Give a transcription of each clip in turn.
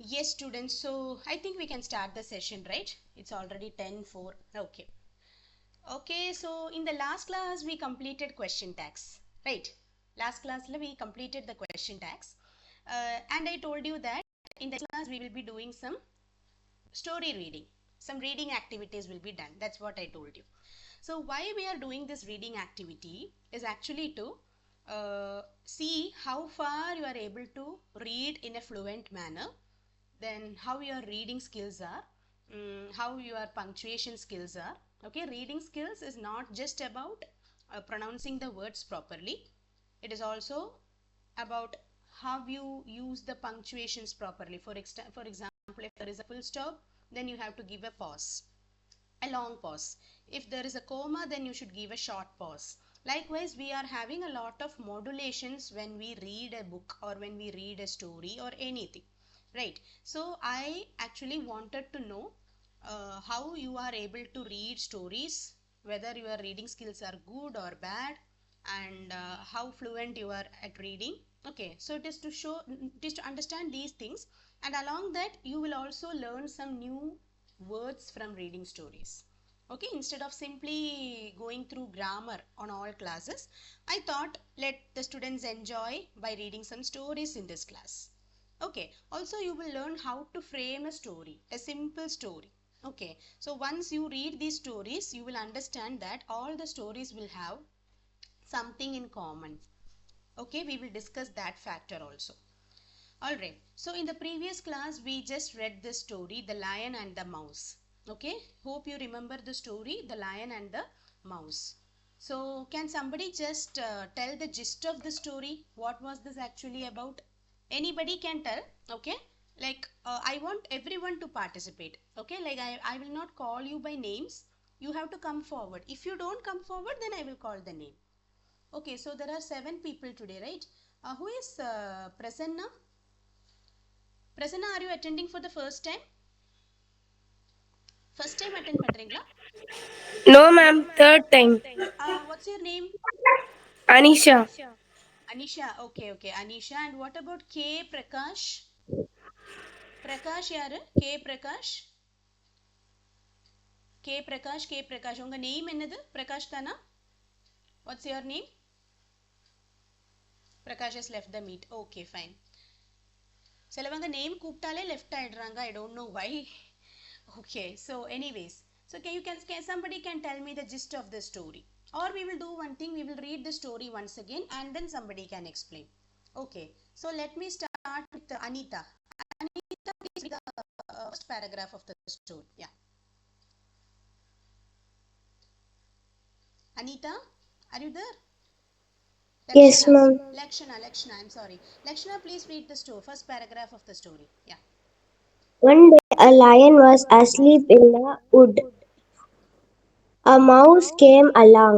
Yes, students. So I think we can start the session, right? It's already 10:04. Okay. Okay, so in the last class we completed question tags, right? Last class we completed the question tags. And I told you that in the class we will be doing some story reading. Some reading activities will be done. That's what I told you. So why we are doing this reading activity is actually to see how far you are able to read in a fluent manner, then how your reading skills are, how your punctuation skills are. Okay, reading skills is not just about pronouncing the words properly. It is also about how you use the punctuations properly. For example, if there is a full stop, then you have to give a pause, a long pause. If there is a comma, then you should give a short pause. Likewise, we are having a lot of modulations when we read a book or when we read a story or anything, right? So I actually wanted to know how you are able to read stories, whether your reading skills are good or bad, and how fluent you are at reading. Okay, so it is to show, it is to understand these things, and along that you will also learn some new words from reading stories. Okay, instead of simply going through grammar on all classes, I thought let the students enjoy by reading some stories in this class. Okay, also you will learn how to frame a story, a simple story. Okay, so once you read these stories, you will understand that all the stories will have something in common. Okay, we will discuss that factor also. Alright, so in the previous class we just read this story, The Lion and the Mouse. Okay, hope you remember the story, The Lion and the Mouse. So can somebody just tell the gist of the story? What was this actually about? Anybody can tell, okay? Like I want everyone to participate, okay? Like I will not call you by names. You have to come forward. If you don't come forward, then I will call the name. Okay, so there are 7 people today, right? Who is Prasanna? Prasanna, are you attending for the first time? First time attend பண்றீங்களா? No, ma'am. Third time. What's your name? Anisha. Anisha. Okay, okay. Anisha. And what about K Prakash? Prakash யாரு? K Prakash. K Prakash, K Prakash. உங்க name என்னது? Prakash தானா? What's your name? Prakash has left the meet. Okay, fine. சிலவங்க name கூப்பிட்டாலே left ஆயிடுறாங்க. I don't know why. Okay, so anyways, so can somebody can tell me the gist of the story, or we will do one thing, we will read the story once again and then somebody can explain. Okay, so let me start with Anita. Anita, please read the first paragraph of the story. Yeah, Anita, are you there? Yes, Lakshana, ma'am. Lakshana, I'm sorry. Lakshana, please read the story, first paragraph of the story. Yeah. One day a lion was asleep in the wood. A mouse came along.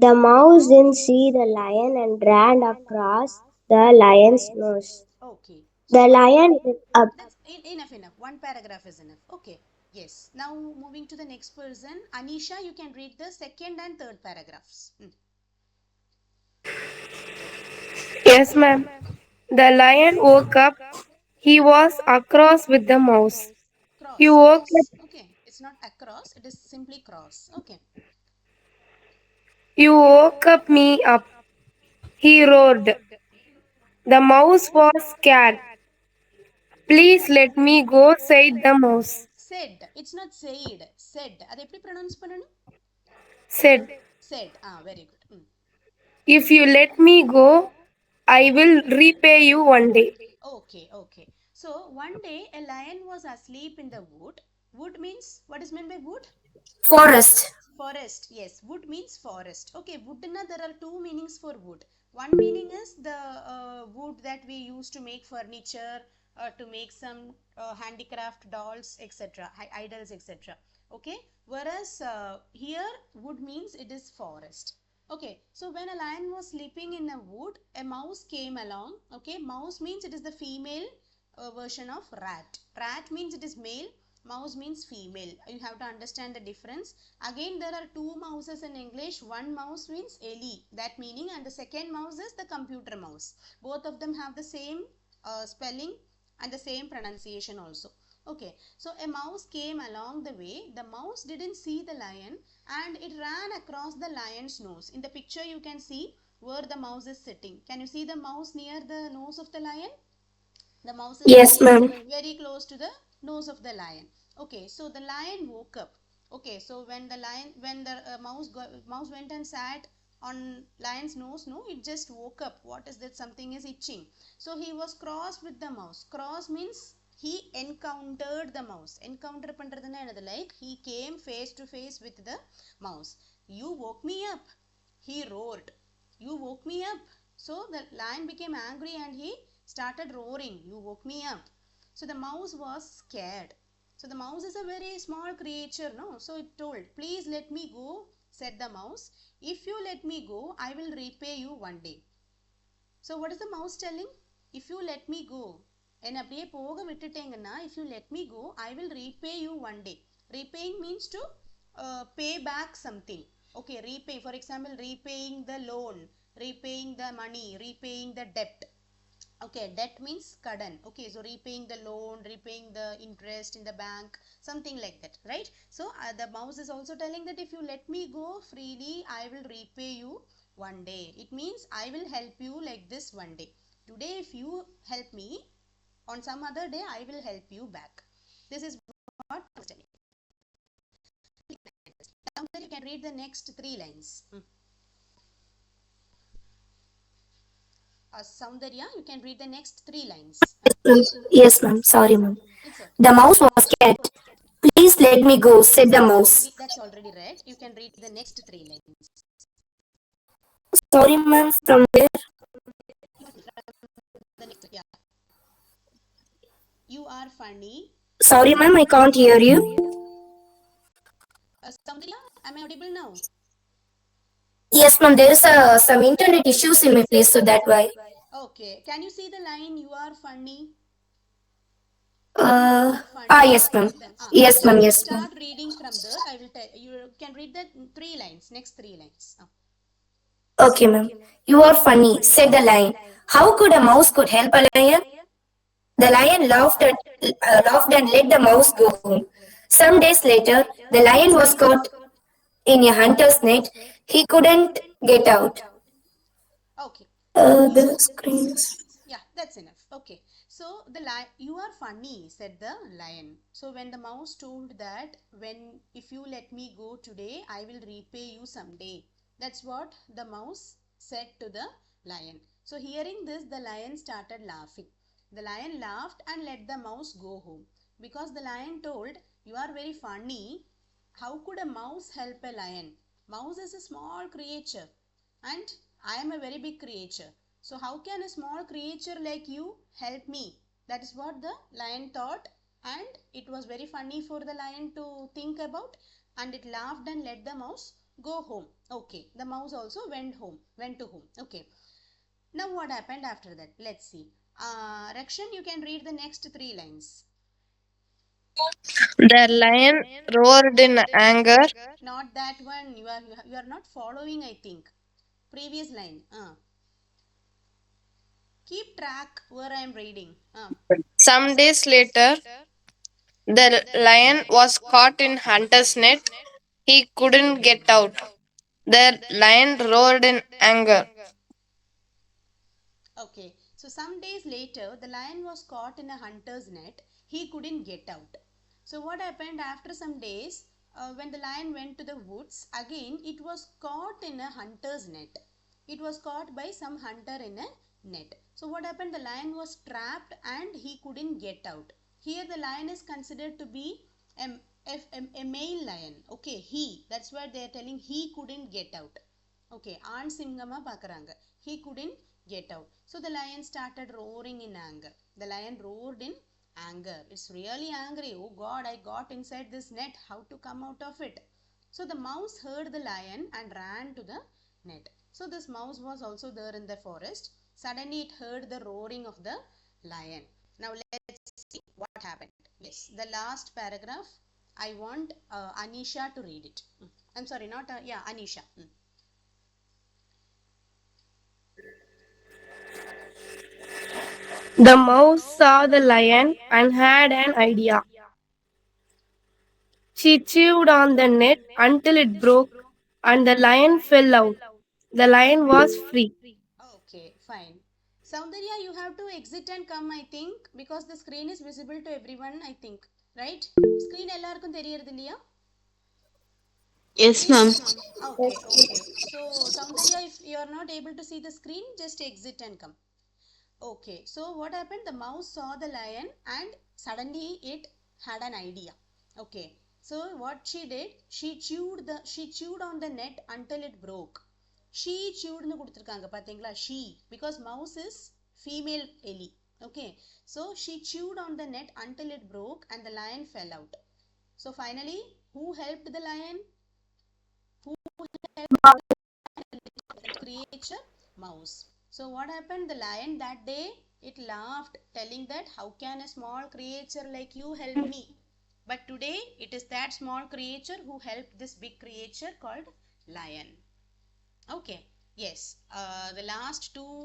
The mouse didn't see the lion and ran across the lion's nose. Okay, The so lion woke up. that's enough. One paragraph is enough. Okay. Yes. Now moving to the next person. Anisha, you can read the second and third paragraphs. Yes, ma'am. The lion woke up. He was across with the mouse. He Cross. It woke up. is okay. It's not across. It is simply cross. Okay. You woke up me up. He roared. The mouse was scared. Please let me go, said the mouse. Said. It's not said. Said. அது எப்படி pronounce பண்ணணும்? Said, Said. Very good. if you let me go, I will repay you one day. Okay, okay. So one day a lion was asleep in the wood. Wood means, what is meant by wood? Forest. Forest. Yes, wood means forest. Okay, woodna, there are two meanings for wood. One meaning is the wood that we use to make furniture, to make some handicraft dolls, etc., idols, etc. Okay, whereas here wood means it is forest. Okay, so when a lion was sleeping in a wood, a mouse came along. Okay, mouse means it is the female version of rat. Rat means it is male, mouse means female. You have to understand the difference. Again, there are two mouses in English. One mouse means Ellie, that meaning, and the second mouse is the computer mouse. Both of them have the same spelling and the same pronunciation also. Okay, so a mouse came along the way. The mouse didn't see the lion and it ran across the lion's nose. In the picture you can see where the mouse is sitting. Can you see the mouse near the nose of the lion? The mouse is Yes, sitting ma'am. very close to the nose of the lion. Okay, so the lion woke up. Okay, so when the mouse went and sat on lion's nose, no, it just woke up. What is that? Something is itching. So he was cross with the mouse. Cross means he encountered the mouse. Encounter பண்றதுன்னா என்னது? Like he came face to face with the mouse. You woke me up. He roared. You woke me up. So the lion became angry and he started roaring. You woke me up. So the mouse was scared. So the mouse is a very small creature, no? So it told, please let me go, said the mouse. If you let me go, I will repay you one day. So what is the mouse telling? If you let me go, என்ன அப்படியே போக விட்டுட்டேங்கன்னா, if you let me go, I will repay you one day. Repaying means to pay back something. Okay, repay, for example, repaying the loan, repaying the money, repaying the debt. Okay, debt means kadan. Okay, so repaying the loan, repaying the interest in the bank, something like that, right? So the mouse is also telling that if you let me go freely, I will repay you one day. It means I will help you like this one day. Today if you help me, on some other day I will help you back. This is what I was telling. Now you can read the next three lines. Soundarya, you can read the next three lines. Yes, ma'am. Sorry, ma'am. It's okay. The mouse was scared. Please let me go, said the mouse. That's already read. You can read the next three lines. Sorry, ma'am. From where? The next, yeah. You are funny. Sorry, ma'am. I can't hear you. Soundarya, am I audible now? Yes, ma'am. There is some internet issues in my place, so that why. Okay. Can you see the line? You are funny. You are funny. Yes, ma'am. Is that, Yes, ma'am. Yes, ma'am. start reading from there. I will tell you. Can read the three lines. Next three lines. Okay, ma'am. You are funny, said the lion. How could a mouse could help a lion? The lion laughed and let the mouse go home. Some days later, the lion was caught in a hunter's net. He couldn't get out. Okay. The screen is... Yeah, that's enough. Okay. So the lion, you are funny, said the lion. So when the mouse told that, if you let me go today, I will repay you someday. That's what the mouse said to the lion. So hearing this, the lion started laughing. The lion laughed and let the mouse go home. Because the lion told, you are very funny. How could a mouse help a lion? Mouse is a small creature and I am a very big creature. So how can a small creature like you help me? That is what the lion thought, and it was very funny for the lion to think about, and it laughed and let the mouse go home. Okay, the mouse also went to home. Okay. Now what happened after that? Let's see. Rakshan, you can read the next three lines. The lion roared in anger. Not that one. You are not following, I think. Previous line. Keep track where I am reading. Some days later, the lion was caught in hunter's net. He couldn't get out. The lion roared in anger. Okay, so some days later, the lion was caught in a hunter's net. He couldn't get out. So what happened after some days, when the lion went to the woods, again it was caught in a hunter's net. It was caught by some hunter in a net. So what happened? The lion was trapped and he couldn't get out. Here the lion is considered to be a male lion. Okay, he. That's why they are telling he couldn't get out. Okay, ஆண் சிங்கமா பார்க்கறாங்க. He couldn't get out. So the lion started roaring in anger. The lion roared in anger. It's really angry. Oh God, I got inside this net. How to come out of it? So the mouse heard the lion and ran to the net. So this mouse was also there in the forest. Suddenly it heard the roaring of the lion. Now let's see what happened. Yes, the last paragraph. I want Anisha to read it. I'm sorry, not Anisha. The mouse saw the lion and had an idea. She chewed on the net until it broke and the lion fell out. The lion was free. Okay, fine. Soundarya, you have to exit and come, I think, because the screen is visible to everyone, I think. Right? Screen எல்லாருக்கும் தெரியறது இல்லையா? Yes, Please. ma'am. Okay, okay. So, Soundarya, if you are not able to see the screen, just exit and come. Okay, so what happened? The mouse saw the lion and suddenly it had an idea. Okay, so what she did, she chewed on the net until it broke. She chewed nu kuduthirukanga pathingala, she, because mouse is female ellie. Okay, so she chewed on the net until it broke and the lion fell out. So finally, who helped the lion? Who creature? Mouse. So what happened? The lion that day, it laughed, telling that how can a small creature like you help me? But today it is that small creature who helped this big creature called lion. Okay, yes. The last two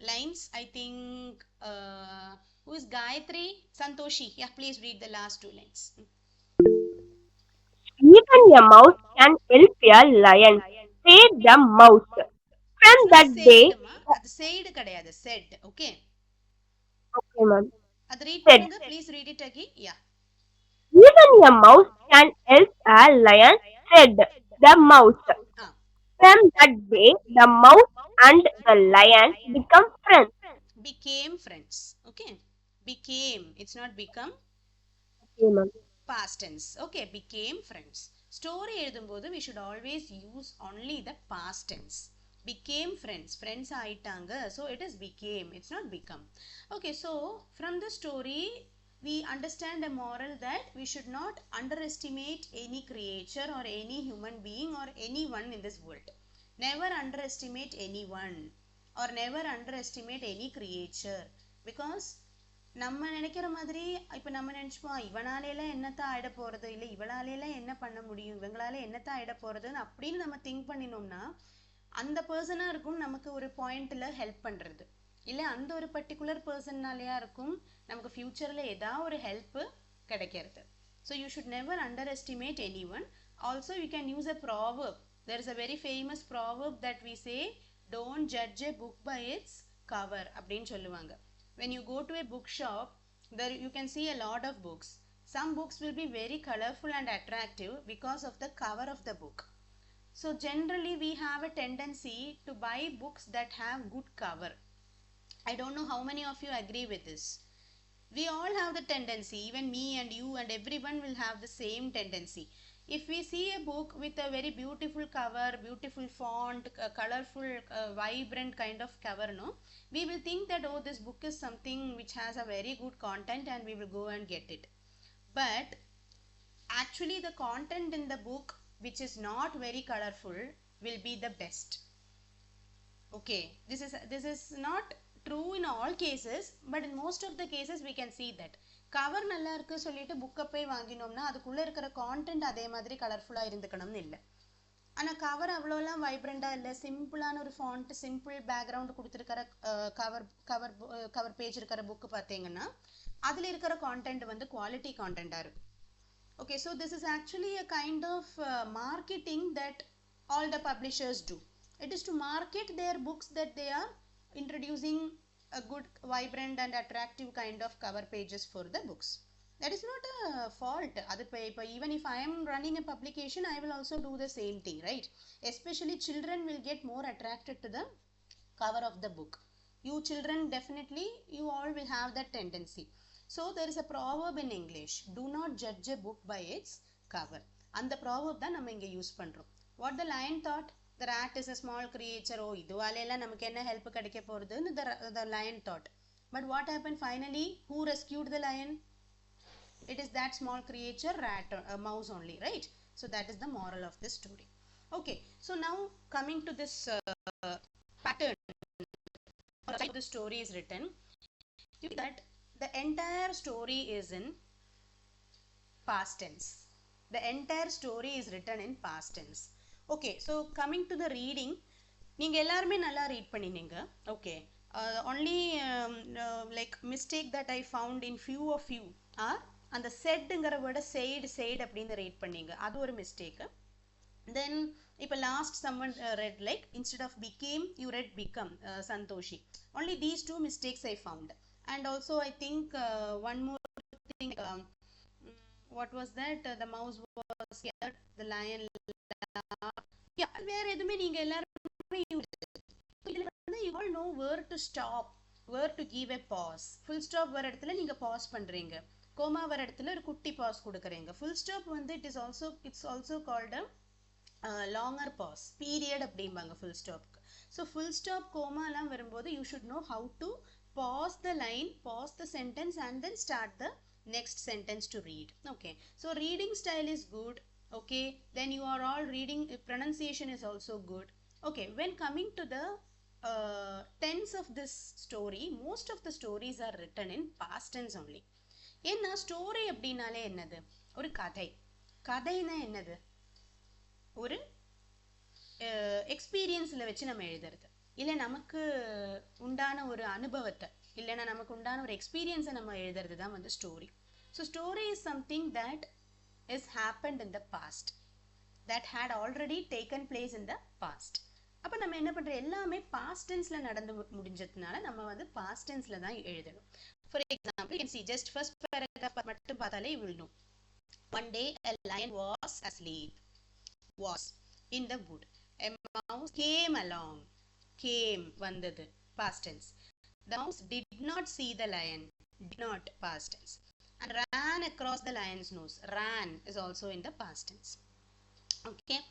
lines, I think, who is Gayatri? Santoshi. Yeah, please read the last two lines. Even a mouse can help a lion, said the mouse. From It's not that day, said, ma. அது said கிடையாது, said. Okay. okay, ma'am, அது read said, பண்ணுங்க. Please read it again. Yeah. even a mouse can help a lion, said the mouse. Ah. From that day, the mouse and the lion become friends. Became friends. Okay, became, it's not become. Okay, ma'am. Past tense. Okay, became friends. Story எழுதும்போது we should always use only the past tense. Became friends, friends ஆயிட்டாங்க, so it is became, it's not become. Okay, so from the story we understand a moral that we should not underestimate any creature or any human being or anyone in this world. Never underestimate anyone or never underestimate any creature, because நம்ம நினைக்கிற மாதிரி இப்போ நம்ம நினைச்சுப்போம் இவனாலேலாம் என்னத்தான் ஆயிட போறது, இல்லை இவளாலேலாம் என்ன பண்ண முடியும், இவங்களால என்னத்தான் ஆயிட போறதுன்னு அப்படின்னு நம்ம திங்க் பண்ணினோம்னா அந்த பர்சனா இருக்கும் நமக்கு ஒரு பாயிண்ட்ல ஹெல்ப் பண்றது, இல்லை அந்த ஒரு பர்டிகுலர் பர்சன்னாலேயா இருக்கும் நமக்கு ஃபியூச்சர்ல ஏதாவது ஒரு ஹெல்ப் கிடைக்கிறது. So you should never underestimate any one. Also you can use a proverb. There is a very famous proverb that we say, don't judge a book by its cover அப்படின்னு சொல்லுவாங்க. When you go to a bookshop, there you can see a lot of books. Some books will be very colorful and attractive because of the cover of the book. So generally we have a tendency to buy books that have good cover. I don't know how many of you agree with this. We all have the tendency, even me and you and everyone will have the same tendency. If we see a book with a very beautiful cover, beautiful font, colorful, vibrant kind of cover, no, we will think that, oh, this book is something which has a very good content and we will go and get it. But actually the content in the book which is not very colorful will be the best. Okay, this is not true in all cases, but in most of the cases we can see that cover நல்லா இருக்கு சொல்லிட்டு புக்கை போய் வாங்கினோம்னா அதுக்குள்ள இருக்கிற content அதே மாதிரி கலர்ஃபுல்லா இருந்துக்கணும்னு இல்லை. ஆனா கவர் அவ்வளோலாம் வைப்ரண்டா இல்லை, சிம்பிளான ஒரு ஃபாண்ட், சிம்பிள் பேக்ரவுண்ட் கொடுத்துருக்கிற கவர் கவர் கவர் பேஜ் இருக்கிற புக்கு பார்த்தீங்கன்னா அதுல இருக்கிற கான்டென்ட் வந்து குவாலிட்டி கான்டென்ட்டா இருக்கும். Okay, so this is actually a kind of marketing that all the publishers do. It is to market their books that they are introducing a good, vibrant and attractive kind of cover pages for the books. That is not a fault. Even if I am running a publication, I will also do the same thing, right? Especially children will get more attracted to the cover of the book. You children, definitely you all will have that tendency. So there is a proverb in English, do not judge a book by its cover. And the proverb தான் நம்ம இங்க use பண்றோம். What the lion thought? The rat is a small creature. Oh, இதுவாலேலாம் நமக்கு என்ன help கிடைக்க போறதுன்னு the lion thought. But what happened finally? Who rescued the lion? It is that small creature, rat, mouse only, right? So that is the moral of this story. Okay, so now coming to this pattern, or how the story is written, you see that the entire story is in past tense. The entire story is written in past tense. Okay, so coming to the reading, நீங்க எல்லாருமே நல்லா read பண்ணினீங்க. Okay, only like mistake that I found in few of you are அந்த செட்ங்கிற வேர்டை said அப்படின்னு read பண்ணீங்க, அது ஒரு மிஸ்டேக். Then இப்போ last someone read like instead of became you read become, Santoshi. Only these two mistakes I found. And also I think one more thing, what was that, the mouse was scared, the lion yeah, வேற எதுவுமே நீங்க எல்லாரும் you all know where to stop, where to give a pause. Full stop வர இடத்துல நீங்க pause பண்றீங்க, coma வர இடத்துல ஒரு குட்டி pause கொடுக்குறீங்க. Full stop வந்து it's also called a longer pause, period அப்படிம்பாங்க full stop. So full stop comma எல்லாம் வரும்போது you should know how to pause the line, pause the sentence and then start the next sentence to read. Okay, so reading style is good. Okay, then you are all reading, pronunciation is also good. Okay, when coming to the tense of this story, most of the stories are written in past tense only. ஏன்னா story அப்படின்னாலே என்னது, ஒரு கதை. கதைனா என்னது, ஒரு எக்ஸ்பீரியன்ஸில் வச்சு நம்ம எழுதுறது, இல்லை நமக்கு உண்டான ஒரு அனுபவத்தை, இல்லைன்னா நமக்கு உண்டான ஒரு எக்ஸ்பீரியன்ஸை நம்ம எழுதுறது தான் வந்து story. So story is something that is happened in the past, that had already taken place in the past. அப்போ நம்ம என்ன பண்ணுறோம், எல்லாமே பாஸ்ட் டென்ஸில் நடந்து முடிஞ்சதுனால நம்ம வந்து பாஸ்ட் டென்ஸில் தான் எழுதணும். For example you can see just first paragraph மட்டும் பார்த்தாலே you will know. One day a lion was asleep, was in the wood. A mouse came along, came வந்தது past tense. The mouse did not see the lion, did not past tense, and ran across the lion's nose. Ran is also in the past tense. Okay,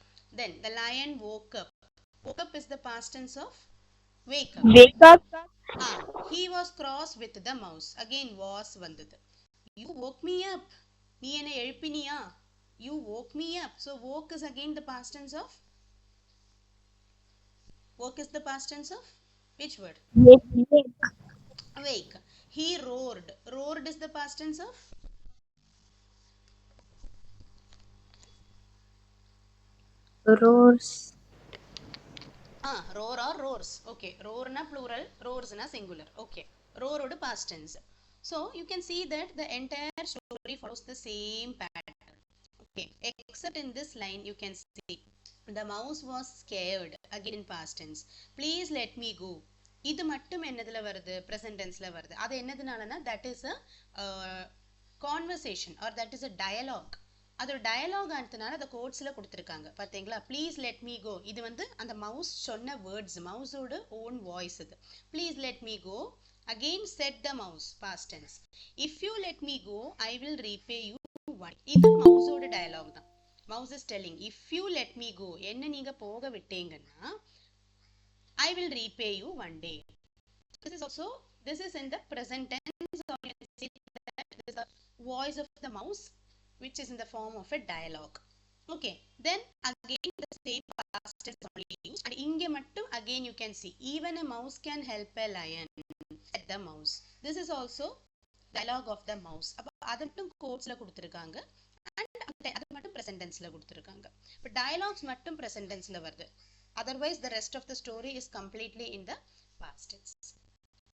then the lion woke up. Woke up is the past tense of wake up. Wake up. He was cross with the mouse. Again was vandadu. You woke me up. நீ என்ன எழுப்பினியா? You woke me up. So woke is again the past tense of, woke is the past tense of which word? Wake. Wake. He roared. Roared is the past tense of Roars. roar or roars. Okay, roar na plural, roars na singular. Okay, roar odu past tense. So you can see that the entire story follows the same pattern. Okay, except in this line you can see the mouse was scared, again in past tense. Please let me go. இது மட்டும் என்னதுல வருது, present tenseல வருது. அது என்னதுனாலனா that is a conversation or that is a dialogue. அது ஒரு dialogue ஆனதுனால அதை கோட்ஸில் கொடுத்துருக்காங்க பார்த்தீங்களா. ப்ளீஸ் லெட் மீ கோ, இது வந்து அந்த மவுஸ் சொன்ன வேர்ட்ஸ், மவுஸோட ஓன் வாய்ஸ் இது. Please let me go, again said the mouse past tense. If you let me go I will repay you one. இது மவுஸோட டயலாக் தான். Mouse is telling if you let me go, என்ன நீங்கள் போக விட்டீங்கன்னா I will repay you one day. This is also, this is in the present tense, or you can see that this is the voice of the mouse which is in the form of a dialogue. Okay, then again the same past tense only used, and inge mattum again you can see even a mouse can help a lion, said the mouse. This is also dialogue of the mouse. அப்ப அது மட்டும் கோட்ஸ்ல கொடுத்திருக்காங்க, and அது மட்டும் present tenseல கொடுத்திருக்காங்க. but dialogues மட்டும் present tenseல வருது, otherwise the rest of the story is completely in the past tense.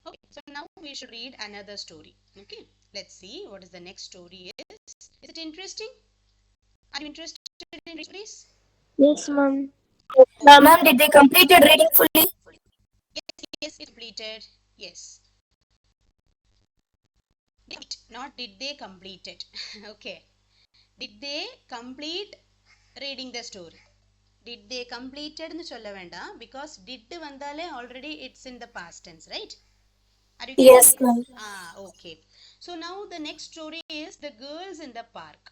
Okay, so now we should read another story. Okay, let's see what is the next story is. Is it interesting? Are you interested in stories? Yes, ma'am. Ma'am, did they completed reading fully? Yes, it completed. Yes. Not did they complete it. Okay. Did they complete reading the story? Did they completed nu solla venda, because did vandale already it's in the past tense, right? Are you Yes, ma'am. Okay. So now the next story is the girls in the park.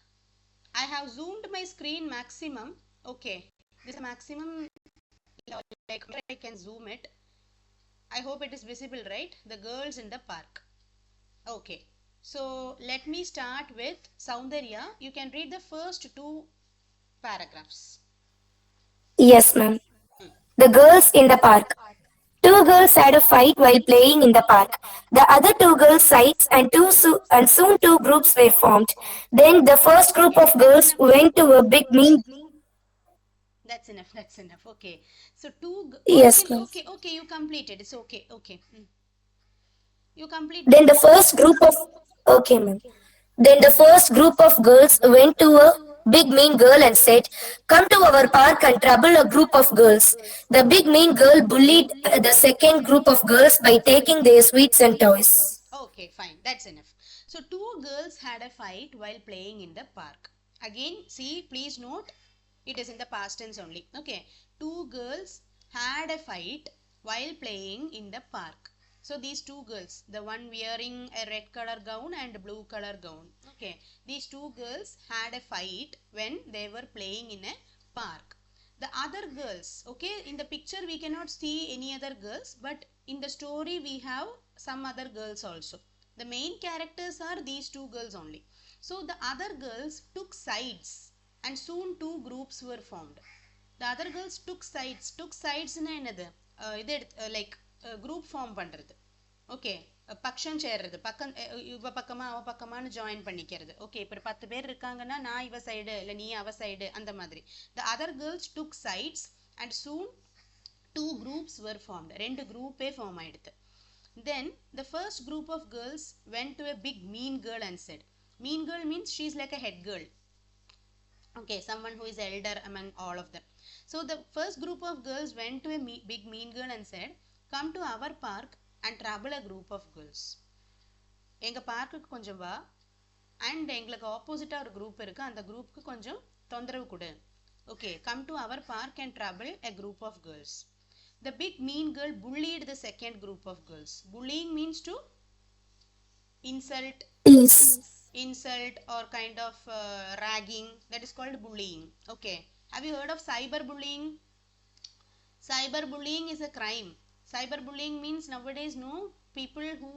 I have zoomed my screen maximum. Okay, this is maximum, like I can zoom it. I hope it is visible, right? The girls in the park. Okay, so let me start with Soundarya. You can read the first two paragraphs. Yes, ma'am. The girls in the park. Two girls had a fight while playing in the park. The other two girls fights and soon two groups were formed. Then the first group of girls went to a big mean. That's enough. That's enough. Okay. So two. Yes, ma'am. Okay. You completed. It's okay. Okay. You complete Then that. the first group of okay, ma'am. Then the first group of girls went to a big mean girl and said, "Come to our park and trouble a group of girls." The big mean girl bullied the second group of girls by taking their sweets and toys. Okay, fine. That's enough. So two girls had a fight while playing in the park. Again, see, please note, it is in the past tense only. Okay. Two girls had a fight while playing in the park. So these two girls, the one wearing a red color gown and blue color gown. Okay. These two girls had a fight when they were playing in a park. The other girls, okay, in the picture we cannot see any other girls, but in the story we have some other girls also. The main characters are these two girls only. So the other girls took sides and soon two groups were formed. The other girls took sides na என்னது இது like group form பண்றது. Okay, பக்ஷம் சேர்றது, பக்கம் இவ பக்கமா அவ பக்கமானு join பண்ணிக்கிறது. Okay, இப்போ 10 பேர் இருக்காங்கன்னா நான் இவ சைடு இல்லை நீ அவ சைடு அந்த மாதிரி. The other girls took sides and soon two groups were formed. ரெண்டு குரூப்பே ஃபார்ம் ஆயிடுது. Then the first group of girls went to a big mean girl and said, mean girl means she is like a head girl. Okay, someone who is elder among all of them. So the first group of girls went to a big mean girl and said, come to our park and trouble a group of girls. எங்க பார்க்குக்கு கொஞ்சம் வா and எங்களுக்கு ஆப்போசிட்டாக ஒரு group இருக்குது, அந்த குரூப்புக்கு கொஞ்சம் தொந்தரவு கொடு. Okay, come to our park and trouble a group of girls. The big mean girl bullied the second group of girls. Bullying means to insult, insult or kind of ragging. That is called bullying. Okay, have you heard of cyberbullying? Cyberbullying is a crime. Cyberbullying means nowadays no people who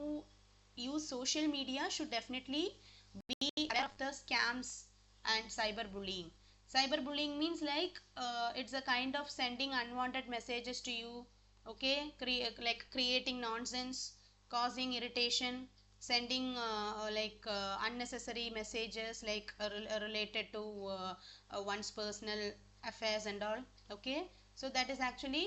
use social media should definitely be aware of the scams and cyberbullying. Cyberbullying means like it's a kind of sending unwanted messages to you. Okay, like creating nonsense, causing irritation, sending unnecessary messages like related to one's personal affairs and all. Okay, so that is actually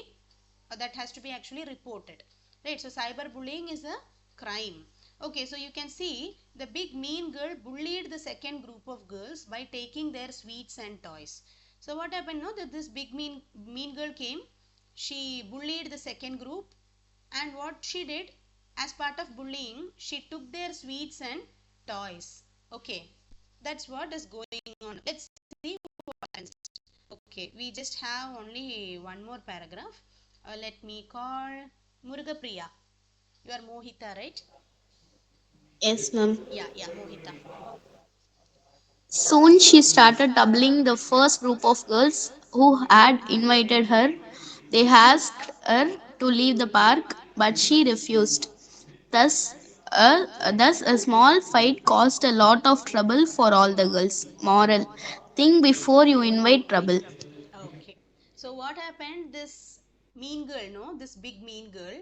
that has to be actually reported, right? So cyberbullying is a crime. Okay, so you can see the big mean girl bullied the second group of girls by taking their sweets and toys. So what happened now that this big mean girl came, she bullied the second group, and what she did as part of bullying, she took their sweets and toys. Okay, that's what is going on. Let's see what happens. Okay, we just have only one more paragraph. Let me call Murugapriya. You are Mohita, right? Yes, ma'am. Yeah, Mohita. Soon she started troubling the first group of girls who had invited her. They asked her to leave the park, but she refused. Thus, thus a small fight caused a lot of trouble for all the girls. Moral: think before you invite trouble. Okay, so what happened? This mean girl, no, this big mean girl,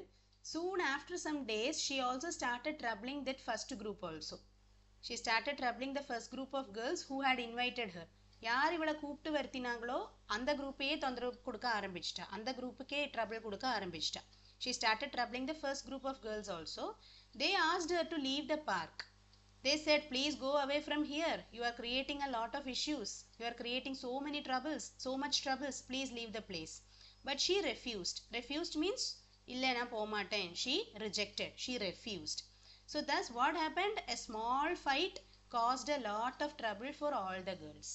soon after some days, she also started troubling that first group also. She started troubling the first group of girls who had invited her. யார் இவளை கூப்பிட்டு வருத்தினாங்களோ அந்த குரூப்பையே தொந்தரவு கொடுக்க ஆரம்பிச்சிட்டா, அந்த குரூப்புக்கே trouble கொடுக்க ஆரம்பிச்சிட்டா. She started troubling the first group of girls also. They asked her to leave the park. They said, please go away from here. You are creating a lot of issues. You are creating so many troubles, so much troubles. Please leave the place. But she refused. Refused means illa na pomaten. She rejected. She refused. So thus what happened? A small fight caused a lot of trouble for all the girls.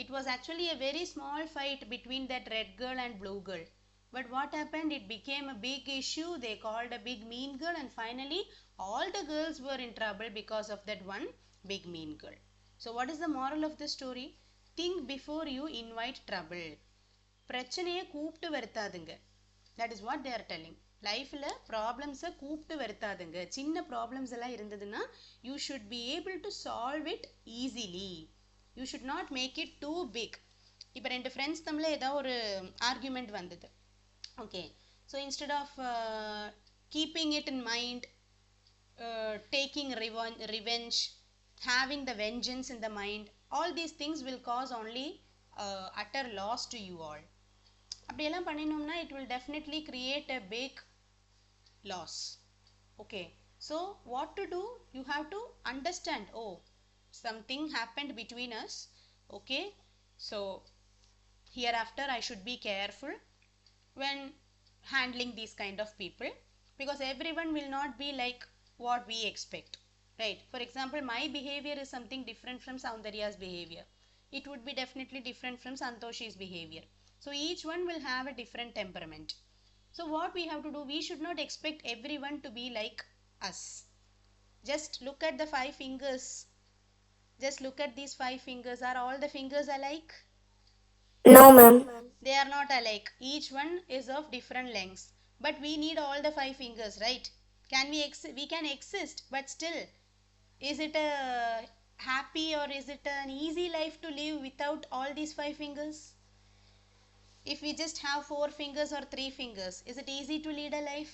It was actually a very small fight between that red girl and blue girl. But what happened? It became a big issue. They called a big mean girl, and finally all the girls were in trouble because of that one big mean girl. So what is the moral of the story? Think before you invite trouble. பிரச்சனையை கூப்பிட்டு வருத்தாதுங்க. That is what they are telling. லைஃப்பில் ப்ராப்ளம்ஸை கூப்பிட்டு வருத்தாதுங்க. சின்ன problems எல்லாம் இருந்ததுன்னா you should be able to solve it easily. You should not make it too big. இப்போ ரெண்டு friends தமிழில் ஏதாவது ஒரு ஆர்கியூமெண்ட் வந்தது. Okay, so instead of keeping it in mind, taking revenge, having the vengeance in the mind, all these things will cause only utter loss to you all. அப்படியெல்லாம் பண்ணினோம்னா it will definitely create a big loss. Okay, So what to do? You have to understand, oh, something happened between us. Okay, so hereafter I should be careful when handling these kind of people, because everyone will not be like what we expect, right? For example, my behavior is something different from Soundarya's behavior. It would be definitely different from Santoshi's behavior. So each one will have a different temperament. So what we have to do, we should not expect everyone to be like us. Just look at the five fingers. Just look at these five fingers. Are all the fingers alike? No, ma'am. They are not alike. Each one is of different lengths. But we need all the five fingers, right? We can exist, but still, is it a happy or is it an easy life to live without all these five fingers? If we just have four fingers or three fingers, is it easy to lead a life?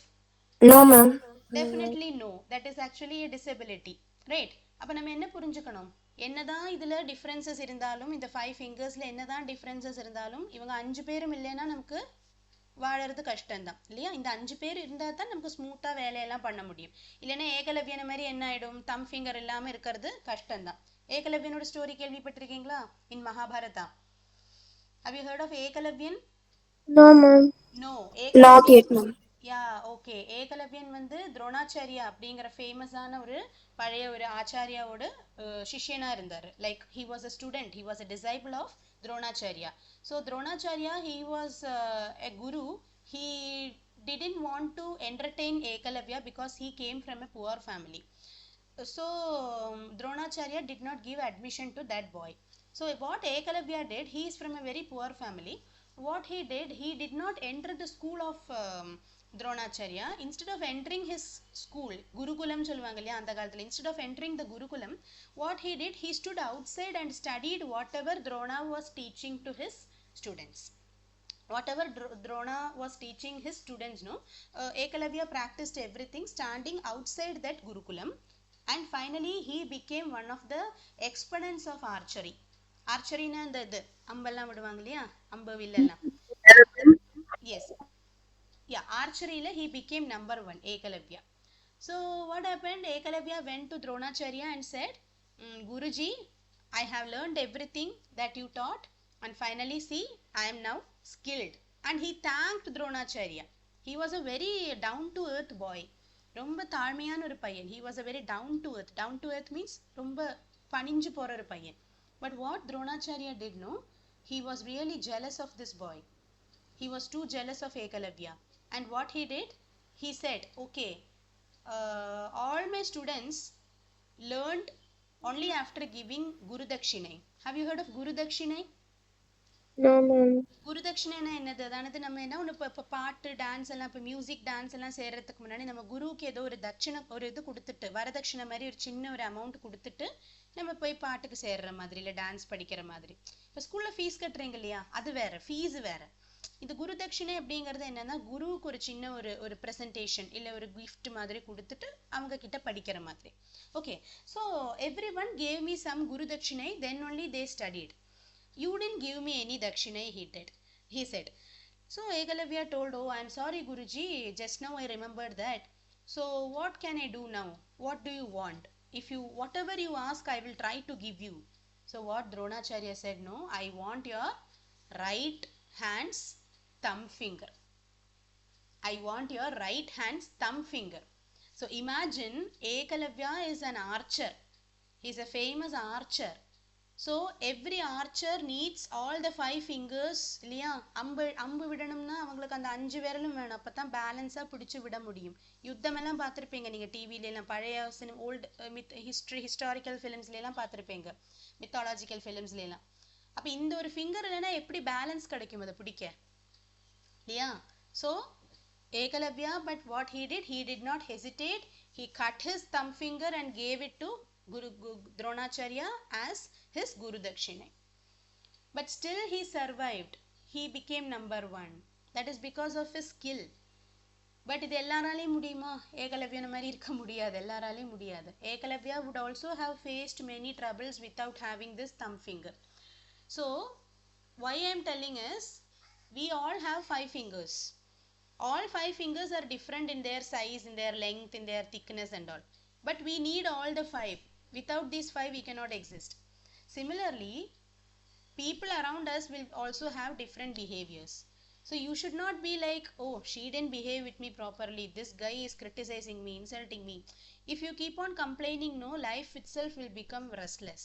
No, ma'am. Definitely no. That is actually a disability, right? அப்போ நம்ம என்ன புரிஞ்சுக்கணும்? என்னதான் இதுல differences இருந்தாலும், இந்த five ஃபிங்கர்ஸ்ல என்னதான் differences இருந்தாலும், இவங்க அஞ்சு பேரும் இல்லைன்னா நமக்கு வாழறது கஷ்டம்தான் இல்லையா? இந்த அஞ்சு பேர் இருந்தால் தான் நமக்கு ஸ்மூத்தாக வேலையெல்லாம் பண்ண முடியும். இல்லைன்னா ஏகலவ்யன மாதிரி என்ன ஆயிடும்? தம் ஃபிங்கர் இல்லாமல் இருக்கிறது கஷ்டம்தான். ஏகலவ்யனோட ஸ்டோரி கேள்விப்பட்டிருக்கீங்களா? In Mahabharata. Have you heard of Ekalavya? No, ma'am. No. Not yet, ma'am. Yeah okay. Ekalavya வந்து துரோணாச்சாரியா அப்படிங்கிற ஃபேமஸான ஒரு பழைய ஒரு ஆச்சாரியாவோட சிஷ்யனா இருந்தார். Like he was a student, he was a disciple of Dronacharya. So Dronacharya he was a guru. He didn't want to entertain Ekalavya because he came from a poor family. So Dronacharya did not give admission to that boy. So what Ekalavya did, he is from a very poor family. What he did, he did not enter the school of Dronacharya. Instead of entering his school, Gurukulam சொல்லுவாங்க இல்லையா அந்த காலத்துல, instead of entering the Gurukulam, what he did, he stood outside and studied whatever Drona was teaching to his students. Whatever Drona was teaching his students, no, Ekalavya practiced everything standing outside that Gurukulam, and finally he became one of the exponents of archery. Archery na இந்த இது அம்பெல்லாம் விடுவாங்க இல்லையா, அம்பு வில்லெல்லாம். Yes, yeah, archery la he became number one, Ekalavya. So what happened? Ekalavya went to Dronacharya and said, Guruji, I have learned everything that you taught, and finally see, I am now skilled. And he thanked Dronacharya. He was a very down to earth boy. ரொம்ப தாழ்மையான ஒரு பையன். He was a very down to earth. Down to earth means ரொம்ப பணிஞ்சு போற ஒரு பையன். But what Dronacharya did, no, he was really jealous of this boy. He was too jealous of Ekalavya. And what he did, he said, okay, all my students learned only after giving Guru Dakshinai. Have you heard of Guru Dakshinai? No, ma'am. குருதட்சிணைனா என்னது? அதானது நம்ம என்ன ஒன்று இப்போ பாட்டு dance எல்லாம், இப்போ music dance எல்லாம் செய்யறதுக்கு முன்னாடி நம்ம குருவுக்கு ஏதோ ஒரு தட்சிணை, ஒரு இது கொடுத்துட்டு, வரதட்சிணை மாதிரி ஒரு சின்ன ஒரு அமௌண்ட் கொடுத்துட்டு நம்ம போய் பாட்டுக்கு சேர்ற மாதிரி, இல்லை டான்ஸ் படிக்கிற மாதிரி. இப்போ ஸ்கூல்ல ஃபீஸ் கட்டுறீங்க இல்லையா, அது வேற, ஃபீஸ் வேற. இந்த குரு தட்சிணை அப்படிங்கிறது என்னன்னா, குருவுக்கு ஒரு சின்ன ஒரு ப்ரெசன்டேஷன் இல்லை ஒரு கிஃப்ட் மாதிரி கொடுத்துட்டு அவங்க கிட்ட படிக்கிற மாதிரி. Okay, so every one gave me some guru dakshina, then only they studied. You didn't give me any dakshinai, he said. So Ekalavya told, oh, I am sorry Guruji, just now I remembered that. So what can I do now? What do you want? If you, whatever you ask, I will try to give you. So what Dronacharya said, no, I want your right hand's thumb finger. I want your right hand's thumb finger. So imagine Ekalavya is an archer. He is a famous archer. So every archer needs all the five fingers இல்லையா? அம்பு விடணும்னா அவங்களுக்கு அந்த அஞ்சு விரலும் வேணும். அப்பதான் பேலன்ஸா பிடிச்சு விட முடியும். யுத்தம் எல்லாம் பார்த்துருப்பீங்க நீங்க டிவில எல்லாம், பழைய ஓல்டு ஹிஸ்டாரிக்கல் ஃபிலிம்ஸ்ல எல்லாம் பார்த்துருப்பீங்க, மித்தாலஜிக்கல் ஃபிலிம்ஸ்ல எல்லாம். அப்ப இந்த ஒரு ஃபிங்கர் இல்லைன்னா எப்படி பேலன்ஸ் கிடைக்கும் அதை பிடிக்க இல்லையா? So Ekalavya, but what he did not hesitate. He cut his thumb finger and gave it to Dronacharya as his Guru Dakshinai. But still he survived. He became number one. That is because of his skill. But இது எல்லாராலையும் முடியுமா? ஏகலவ்யன மாதிரி இருக்க முடியாது, எல்லாராலையும் முடியாது. Ekalavya would also have faced many troubles without having this thumb finger. So why I am telling is, we all have five fingers. All 5 fingers are different in their size, in their length, in their thickness and all. But we need all the 5. Without these 5, we cannot exist. Similarly, people around us will also have different behaviors. So you should not be like, oh, she didn't behave with me properly. This guy is criticizing me, insulting me. If you keep on complaining, no, life itself will become restless.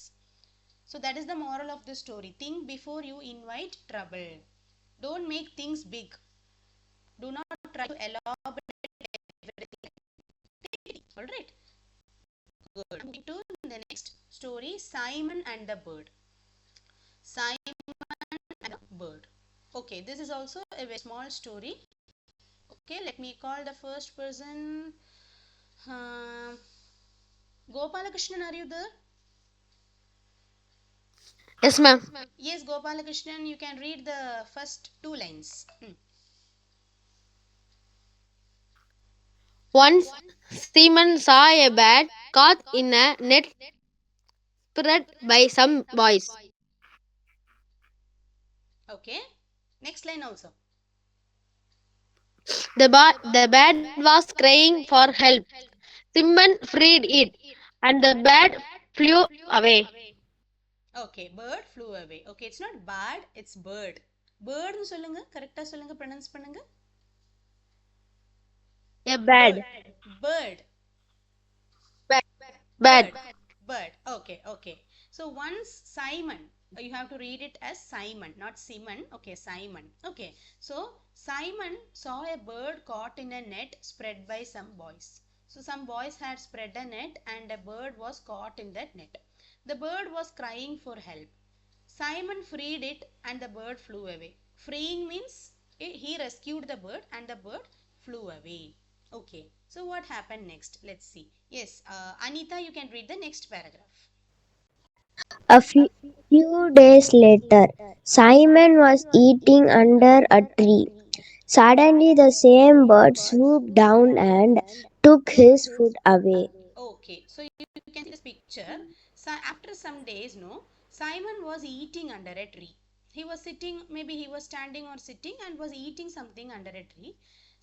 So that is the moral of the story. Think before you invite trouble. Don't make things big. Do not try to elaborate everything. Alright. Good. Moving to the next story, Simon and the Bird. Simon and the Bird. Okay, this is also a very small story. Okay, let me call the first person. Gopalakrishnan, are you there? Yes, ma'am. Yes, Gopalakrishnan, you can read the first 2 lines. Once Simon saw a bat caught in a net spread by some boys. Okay, next line also. The bat was crying for help. Simon freed it, and the bat flew away. Okay, bird flew away. Okay, it's not bad, it's bird. Bird nu solunga, correct solunga, pronounce பண்ணுங்க. A Bird. bad, Bird. bad. Bird. Bird. Okay, okay. So once Simon, you have to read it as Simon, not Simon. Okay, Simon. Okay. So Simon saw a bird caught in a net spread by some boys. So some boys had spread a net and a bird was caught in that net. The bird was crying for help. Simon freed it and the bird flew away. Freeing means he rescued the bird and the bird flew away. Okay, so what happened next? Let's see. Yes, Anita, you can read the next paragraph. A few days later, Simon was eating under a tree. Suddenly, the same bird swooped down and took his food away. Okay, so you can see this picture. So after some days, no, Simon was eating under a tree. He was sitting, maybe he was standing or sitting and was eating something under a tree.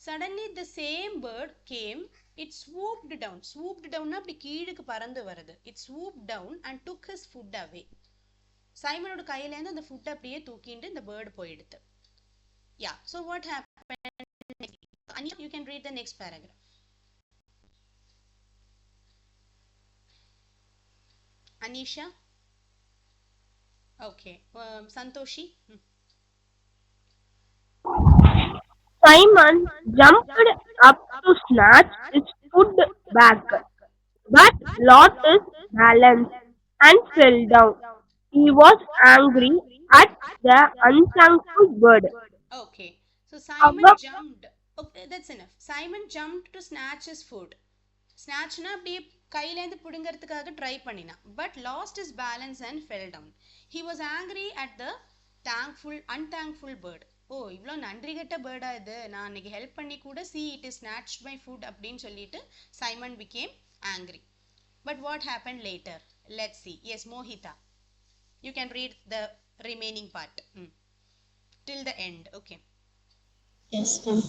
Suddenly the same bird came, it swooped down. Swooped down na அப்படி கீழுக்கு பறந்து வருது. It swooped down and took his food away. சைமனோட கையிலேருந்து அந்த food அப்படியே தூக்கிட்டு இந்த bird போயிடுது. Yeah, so what happened next? Anya, you can read the next paragraph. Anisha? Okay. Santoshi? Simon jumped up to snatch his food back, but lost his balance and fell down. He was angry at the unthankful bird. Okay. So Simon However, jumped. Okay, that's enough. Simon jumped to snatch his food. Snatchனா அப்படியே கையிலேருந்து பிடுங்கிறதுக்காக try பண்ணினான். But lost his balance and fell down. He was angry at the unthankful bird. ஓ இவ்வளோ நன்றி கெட்ட பேர்டா இது, நான் அன்னைக்கு help பண்ணி கூட see it is snatched my food அப்படின்னு சொல்லிட்டு Simon became angry. But what happened later? Let's see. Yes, Mohita. You can read the remaining part till the end. Okay. Yes, ma'am.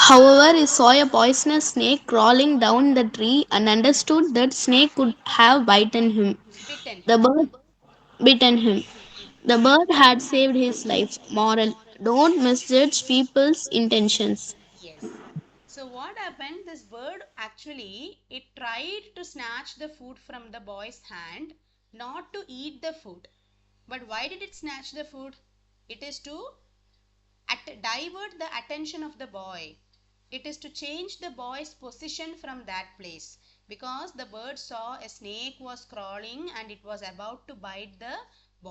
However, he saw a poisonous snake crawling down the tree and understood that snake could have bitten him. Bitten The him. bird bitten him. The bird had saved his life. Moral: don't misjudge people's intentions. Yes. So what happened? This bird actually, it tried to snatch the food from the boy's hand, not to eat the food. But why did it snatch the food? It is to divert the attention of the boy. It is to change the boy's position from that place, because the bird saw a snake was crawling and it was about to bite the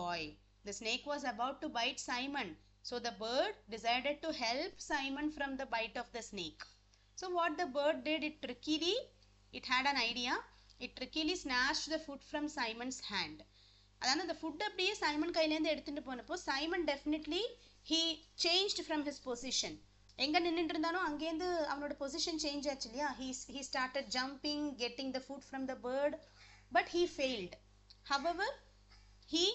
boy. The snake was about to bite Simon. So the bird decided to help Simon from the bite of the snake. So what the bird did, it had an idea. It trickily snatched the food from Simon's hand. அதாவது அந்த food அப்படியே Simon கையிலேருந்து எடுத்துட்டு போனப்போ Simon definitely he changed from his position. எங்கே நின்றுட்டு இருந்தானோ அங்கேருந்து அவனோட பொசிஷன் சேஞ்ச் ஆச்சு இல்லையா. He started jumping, getting the food from the bird, but he failed. However he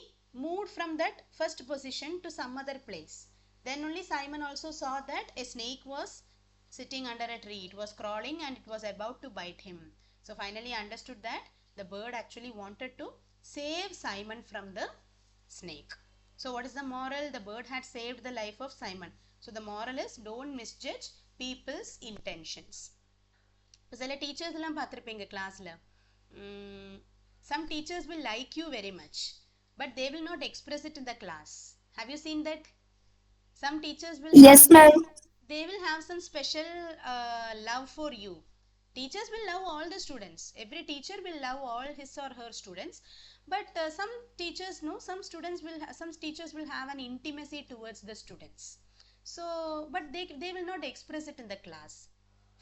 moved from that first position to some other place. Then only Simon also saw that a snake was sitting under a tree. It was crawling and it was about to bite him. So finally he understood that the bird actually wanted to save Simon from the snake. So what is the moral? The bird had saved the life of Simon. So the moral is don't misjudge people's intentions. இப்போ சில teachers எல்லாம் பார்த்துருப்பீங்க கிளாஸில் some teachers will like you very much but they will not express it in the class. Have you seen that? Some teachers will Yes, ma'am. they will have some special love for you. Teachers will love all the students. Every teacher will love all his or her students, but some teachers know some teachers will have an intimacy towards the students. So but they will not express it in the class.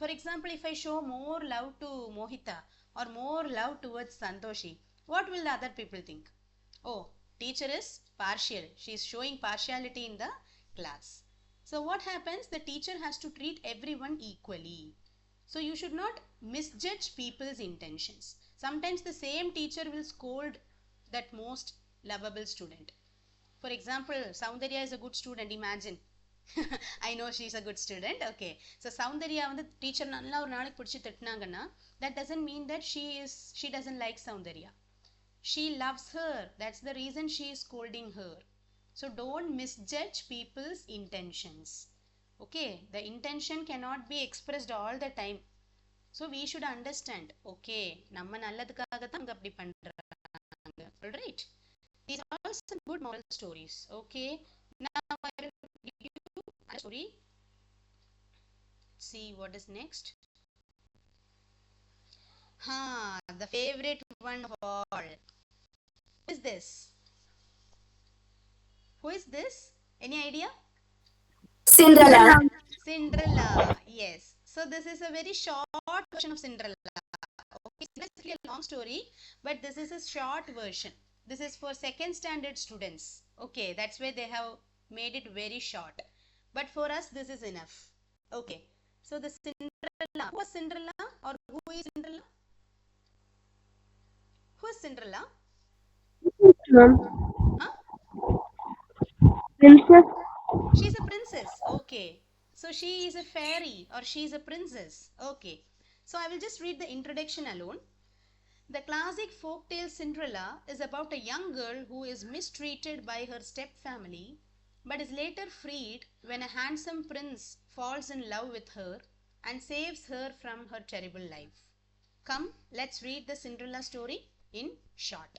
For example, if I show more love to Mohita or more love towards Santoshi, what will the other people think? Oh, teacher is partial. She is showing partiality in the class. So what happens? The teacher has to treat everyone equally. So you should not misjudge people's intentions. Sometimes the same teacher will scold that most lovable student. For example, Soundarya is a good student, imagine. I know she is a good student. Okay. So Soundarya வந்து teacher நல்லா ஒரு நாளைக்கு பிடிச்சி திட்டினாங்கன்னா that doesn't mean that she doesn't like Soundarya. She loves her. That's the reason she is scolding her. So don't misjudge people's intentions. Okay, the intention cannot be expressed all the time. So we should understand. Okay, நம்ம நல்லதுக்காக தான் அங்க அப்படி பண்றாங்க. All right. These are all some good moral stories. Okay. Now I will give you a story. See what is next. The favorite one of all. Who is this? Who is this? Any idea? Cinderella. Cinderella. Yes. So this is a very short version of Cinderella. Okay, it's basically a long story, but this is a short version. This is for second standard students. Okay, that's why they have made it very short. But for us, this is enough. Okay. So the Cinderella. Who was Cinderella or who is Cinderella? Who is Cinderella? Ma'am. Huh? Princess. She's a princess. Okay. So she is a fairy or she is a princess. Okay. So I will just read the introduction alone. The classic folktale Cinderella is about a young girl who is mistreated by her step family but is later freed when a handsome prince falls in love with her and saves her from her terrible life. Come, let's read the Cinderella story in short.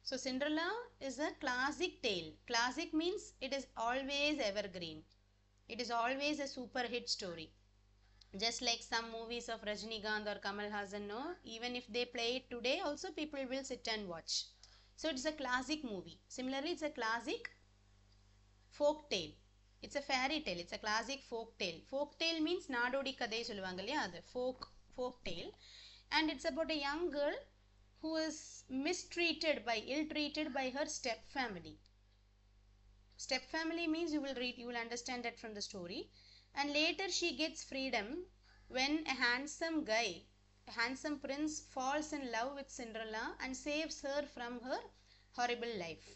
So Cinderella is a classic tale. Classic means it is always evergreen. It is always a super hit story. Just like some movies of Rajinikanth or Kamal Hassan, no? Even if they play it today, also people will sit and watch. So it's a classic movie. Similarly, it's a classic folk tale. It's a fairy tale. It's a classic folk tale. Folk tale means நாடோடி கதை சொல்லுவாங்க இல்லையா அது folk tale. And it's about a young girl who is ill-treated by her step family. Step family means you will understand that from the story. And later she gets freedom when a handsome prince falls in love with Cinderella and saves her from her horrible life.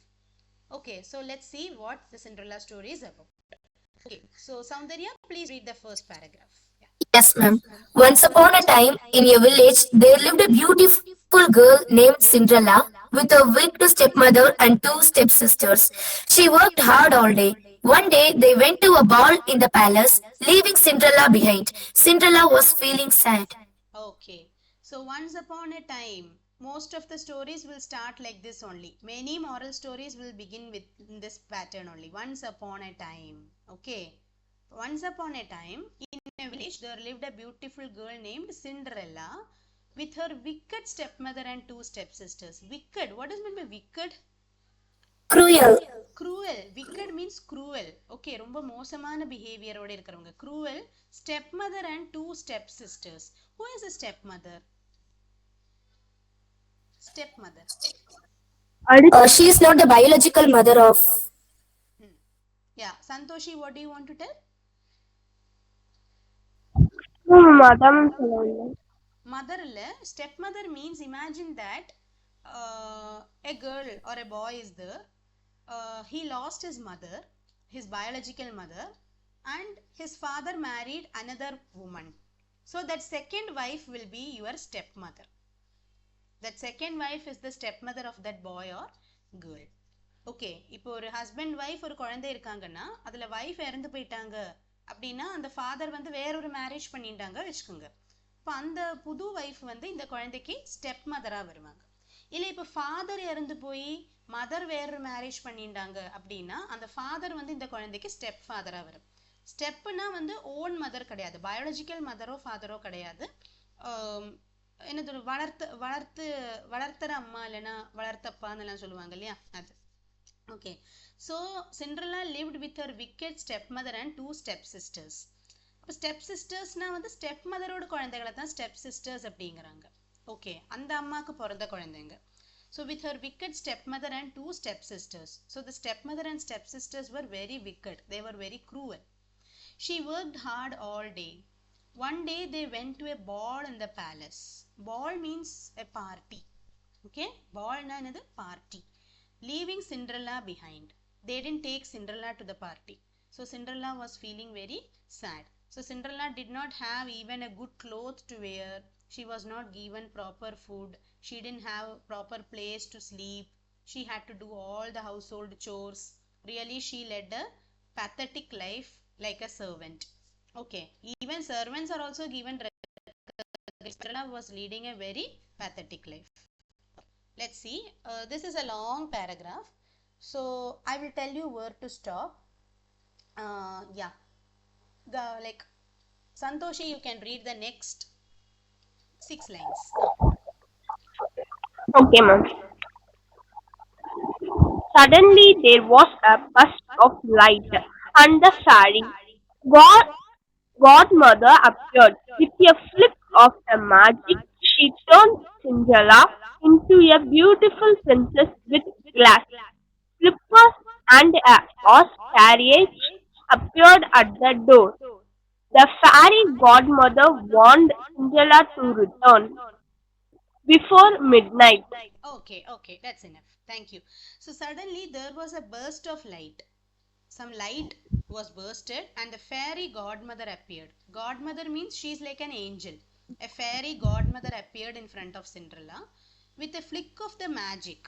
Okay, so let's see what the Cinderella story is about. Okay, so Soundarya, please read the first paragraph. Yes, ma'am. Once upon a time, in a village, there lived a beautiful girl named Cinderella with a wicked stepmother and two stepsisters. She worked hard all day. One day, they went to a ball in the palace, leaving Cinderella behind. Cinderella was feeling sad. Okay, so once upon a time, most of the stories will start like this only. Many moral stories will begin with this pattern only. Once upon a time. Okay. Once upon a time, in a village, there lived a beautiful girl named Cinderella with her wicked stepmother and two stepsisters. Wicked. What does mean by wicked? Cruel. Cruel. Wicked means cruel. Okay, ரொம்ப மோசமான behavior ஓட இருக்கிறவங்க. Cruel. Stepmother and two stepsisters. Who is a stepmother? Stepmother. She is not the biological mother of. Yeah. Santoshi, what do you want to tell? Madam சொல்லுவாங்க. Mother இல்ல, stepmother means imagine that a girl or a boy is there. He lost his mother his biological mother, and his father married another woman. So that second wife will be your stepmother. That second wife is the stepmother of that boy or girl. Okay, இப்போ ஒரு husband wife ஒரு குழந்தை இருக்காங்கன்னா அதில் wife இறந்து போயிட்டாங்க அப்படின்னா அந்த ஃபாதர் வந்து வேறொரு மேரேஜ் பண்ணிட்டாங்க வச்சுக்கோங்க. இப்போ அந்த புது ஒய்ஃப் வந்து இந்த குழந்தைக்கு ஸ்டெப் மதராக வருவாங்க. இல்லை இப்போ ஃபாதர் இறந்து போய் மதர் வேறொரு மேரேஜ் பண்ணிட்டாங்க அப்படின்னா அந்த ஃபாதர் வந்து இந்த குழந்தைக்கு ஸ்டெப் ஃபாதராக வரும். ஸ்டெப்புனா வந்து ஓன் மதர் கிடையாது, பயாலஜிக்கல் மதரோ ஃபாதரோ கிடையாது. என்னது வளர்த்துற அம்மா இல்லைன்னா வளர்த்தப்பான்னு எல்லாம் சொல்லுவாங்க இல்லையா, அது. Okay, so Cinderella lived with her wicked stepmother and two stepsisters. அப்போ ஸ்டெப் சிஸ்டர்ஸ்னா வந்து ஸ்டெப் மதரோட குழந்தைகளை தான் ஸ்டெப் சிஸ்டர்ஸ் அப்படிங்கிறாங்க. ஓகே, அந்த அம்மாவுக்கு பிறந்த குழந்தைங்க. So with her wicked stepmother and two stepsisters. So the stepmother and stepsisters were very wicked. They were very cruel. She worked hard all day. One day they went to a ball in the palace. Ball means a party. Okay, ball na enadhu party. Leaving Cinderella behind. They didn't take Cinderella to the party. So Cinderella was feeling very sad. So Cinderella did not have even a good cloth to wear. She was not given proper food. She didn't have proper place to sleep. She had to do all the household chores. Really, she led a pathetic life like a servant. Okay, even servants are also given. Cinderella was leading a very pathetic life. Let's see, this is a long paragraph, so I will tell you where to stop. Yeah, like Santoshi, you can read the next 6 lines. Okay, ma'am. Suddenly there was a burst of light, and the fairy godmother appeared. With a flick of a magic, she turned Cinderella into a beautiful princess with glass slippers, and a horse carriage appeared at the door. The fairy godmother warned Cinderella to return before midnight. Okay, that's enough. Thank you. So suddenly there was a burst of light. Some light was bursted and the fairy godmother appeared. Godmother means she's like an angel. A fairy godmother appeared in front of Cinderella with a flick of the magic.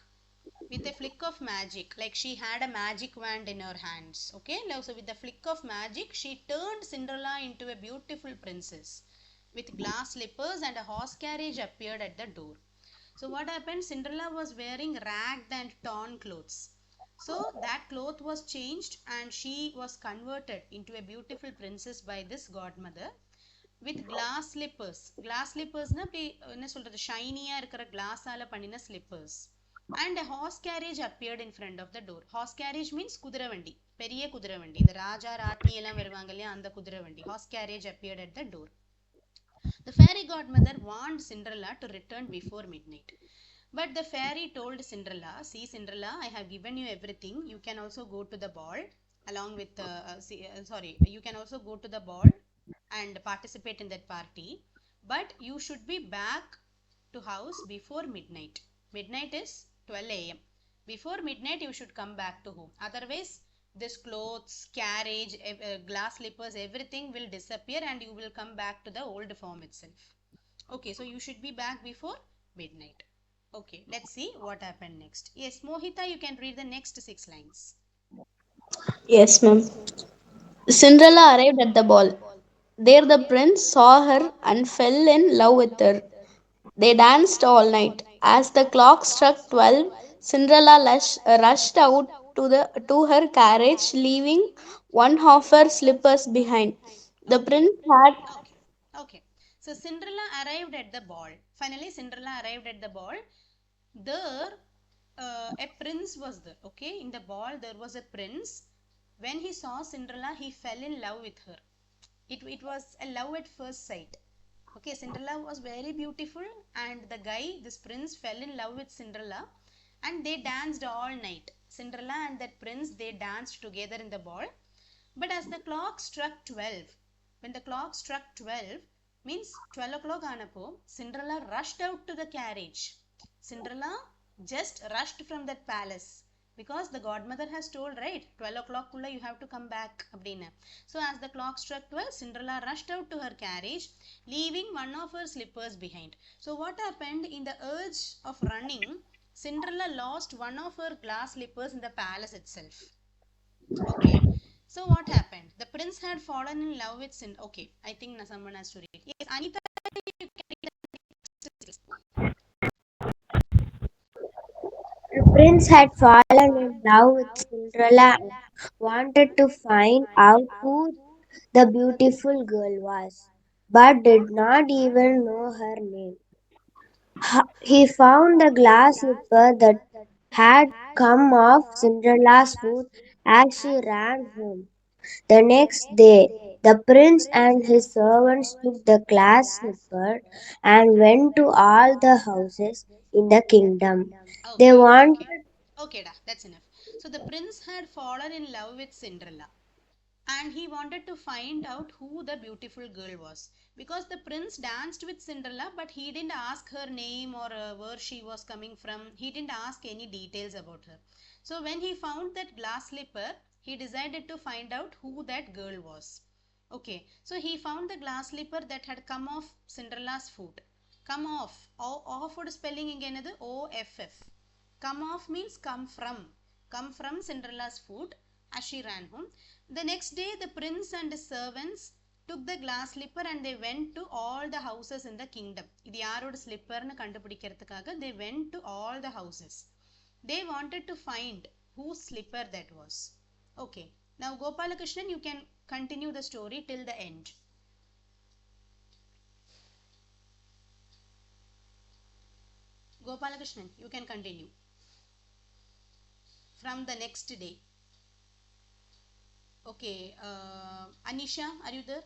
With a flick of magic, like she had a magic wand in her hands. Okay, now so with the flick of magic, she turned Cinderella into a beautiful princess. With glass slippers and a horse carriage appeared at the door. So what happened? Cinderella was wearing ragged and torn clothes. So that cloth was changed and she was converted into a beautiful princess by this godmother with glass slippers. Glass slippers na enna solradhu shiny-ஆ இருக்கிற glass-ஆல பண்ணின slippers. And a horse carriage appeared in front of the door. Horse carriage means குதிரைவண்டி, பெரிய குதிரைவண்டி. இந்த ராஜா Rodney எல்லாம் வருவாங்க இல்லையா, அந்த குதிரைவண்டி. Horse carriage appeared at the door. The fairy godmother warned Cinderella to return before midnight. But the fairy told Cinderella, see Cinderella, I have given you everything. You can also go to the ball along with, you can also go to the ball and participate in that party. But you should be back to house before midnight. Midnight is 12 a.m. Before midnight you should come back to home. Otherwise this clothes, carriage, glass slippers, everything will disappear and you will come back to the old form itself. Okay, so you should be back before midnight. Okay, let's see what happened next. Yes, Mohita, you can read the next 6 lines. Yes, ma'am. Cinderella arrived at the ball. There the prince saw her and fell in love with her. They danced all night. As the clock struck 12, Cinderella rushed out to her carriage, leaving one of her slippers behind. The Okay, prince had okay. So Cinderella arrived at the ball. Finally, Cinderella arrived at the ball. There, a prince was there. Okay, in the ball there was a prince. When he saw Cinderella, he fell in love with her. It was a love at first sight. Okay, Cinderella was very beautiful and the guy, this prince, fell in love with Cinderella and they danced all night. Cinderella and that prince, they danced together in the ball. But as the clock struck 12, when the clock struck 12, means 12 o'clock anapo, Cinderella rushed out to the carriage. Cinderella just rushed from that palace because the godmother has told, right, 12 o'clock kulla you have to come back அப்படினு. So as the clock struck 12, Cinderella rushed out to her carriage, leaving one of her slippers behind. So what happened? In the urge of running, Cinderella lost one of her glass slippers in the palace itself. Okay, so what happened? The prince had fallen in love with Okay, I think someone has to read. Yes, Anita, you can read the The prince had fallen in love with Cinderella and wanted to find out who the beautiful girl was, but did not even know her name. He found the glass slipper that had come off Cinderella's foot as she ran home. The next day, the prince and his servants took the glass slipper and went to all the houses in the kingdom. They Okay, wanted okay. Okay, that's enough. So the prince had fallen in love with Cinderella and he wanted to find out who the beautiful girl was, because the prince danced with Cinderella but he didn't ask her name or where she was coming from. He didn't ask any details about her. So when he found that glass slipper, he decided to find out who that girl was. Okay, so he found the glass slipper that had come off Cinderella's foot. Come off. Off would spelling again OFF. Come off means come from. Come from Cinderella's foot as she ran home. The next day, the prince and his servants took the glass slipper and they went to all the houses in the kingdom. இது யாரோட ஸ்லிப்பர்னு கண்டுபிடிக்கிறதுக்காக they went to all the houses. They wanted to find whose slipper that was. Okay. Now Gopalakrishnan, you can continue the story till the end. Gopalakrishnan, you can continue from the next day. Okay, Anisha, are you there?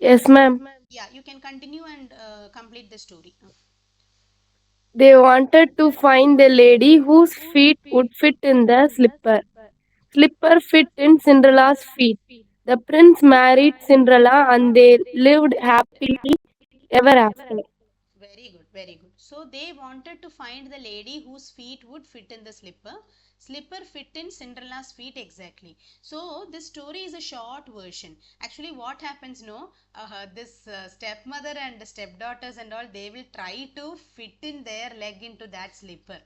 Yes, ma'am. Yeah, you can continue and complete the story. They wanted to find the lady whose feet would fit in the slipper. Slipper fit in Cinderella's feet. The prince married Cinderella and they lived happily ever after. Very good, very good. So they wanted to find the lady whose feet would fit in the slipper. Slipper fit in Cinderella's feet exactly. So this story is a short version. Actually, what happens? No, this stepmother and the stepdaughters and all, they will try to fit in their leg into that slipper.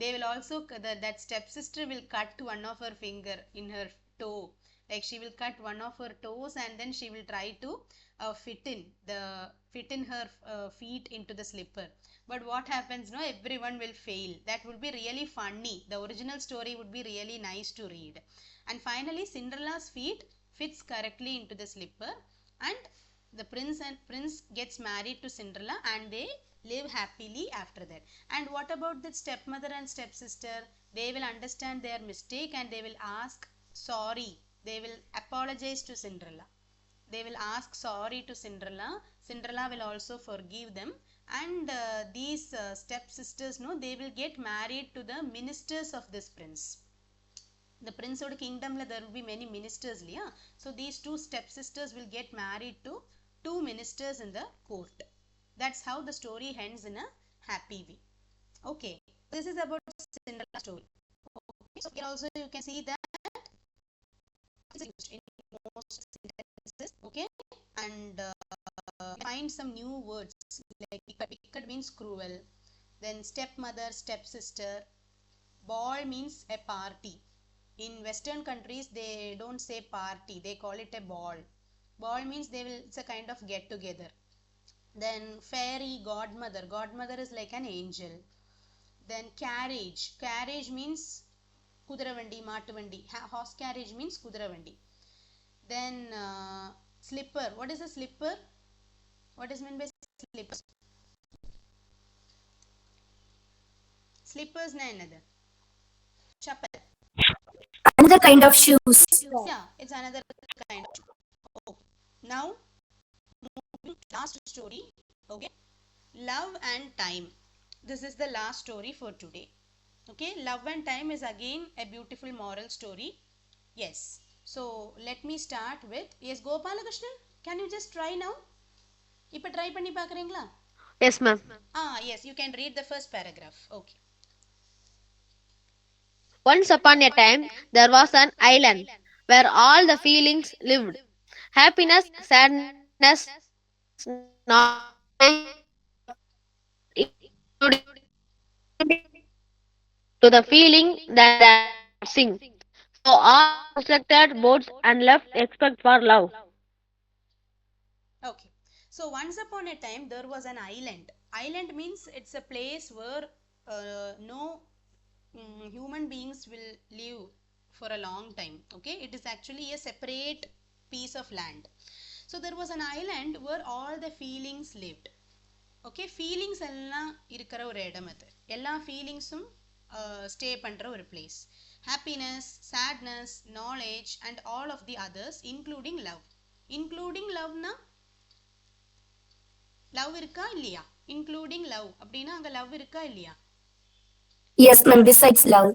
They will also that stepsister will cut one of her finger in her toe. Like she will cut one of her toes and then she will try to fit in her feet into the slipper. But what happens? No, everyone will fail. That would be really funny. The original story would be really nice to read. And finally, Cinderella's feet fits correctly into the slipper, and the prince gets married to Cinderella, and they live happily after that. And what about the stepmother and stepsister? They will understand their mistake and they will ask sorry. They will apologize to Cinderella. They will ask sorry to Cinderella. Cinderella will also forgive them, and these stepsisters, no, they will get married to the ministers of this prince. The prince oda kingdom la there will be many ministers liya. So these two stepsisters will get married to two ministers in the court. That's how the story ends in a happy way. Okay, this is about Cinderella story. Okay, so here also you can see that is used in most sentences. Okay, and find some new words like wicked means cruel, then stepmother, stepsister. Ball means a party. In western countries they don't say party, they call it a ball. Ball means it's a kind of get together. Then fairy, godmother. Godmother is like an angel. Then carriage. Carriage means kudiravandi, matuvandi. Horse carriage means kudiravandi. Then slipper. What is a slipper? What is meant by slippers? Slippers na enadu? Chappal. Another kind of shoes. Yeah, it's another kind of shoe. Okay. Now last story. Okay, love and time. This is the last story for today. Okay, love and time is again a beautiful moral story. Yes, so let me start with, yes, Gopalakrishnan, can you just try now? இப்ப try பண்ணி பார்க்கறீங்களா? Yes, ma'am. Yes, you can read the first paragraph. Okay. Yes, ma'am. Yes, you can read the first paragraph. Okay. Okay. Love and time. This is the last story for today. Okay. Love and time is again a beautiful moral story. Yes. So let me start with, yes, Gopalakrishnan, can you just try now? இப்ப try பண்ணி பார்க்கறீங்களா? Yes, ma'am. Once upon a time, there was an island where all the feelings lived: happiness, sadness, knowledge, and love, including to the feeling that they could sing. So all constructed boats and left except for love. Okay. So once upon a time there was an island. Island means it's a place where no human beings will live for a long time. Okay, it is actually a separate piece of land. So there was an island where all the feelings lived. Okay feelings எல்லாம் இருக்கிற ஒரு இடம் அது. எல்லா ஃபீலிங்ஸும் stay பண்ணுற ஒரு place. Happiness, sadness, knowledge and all of the others including love. Including லவ்னா love இருக்கா இல்லையா? இன்க்ளூடிங் லவ் அப்படின்னா அங்கே லவ் இருக்கா இல்லையா? Yes, ma'am. Besides love.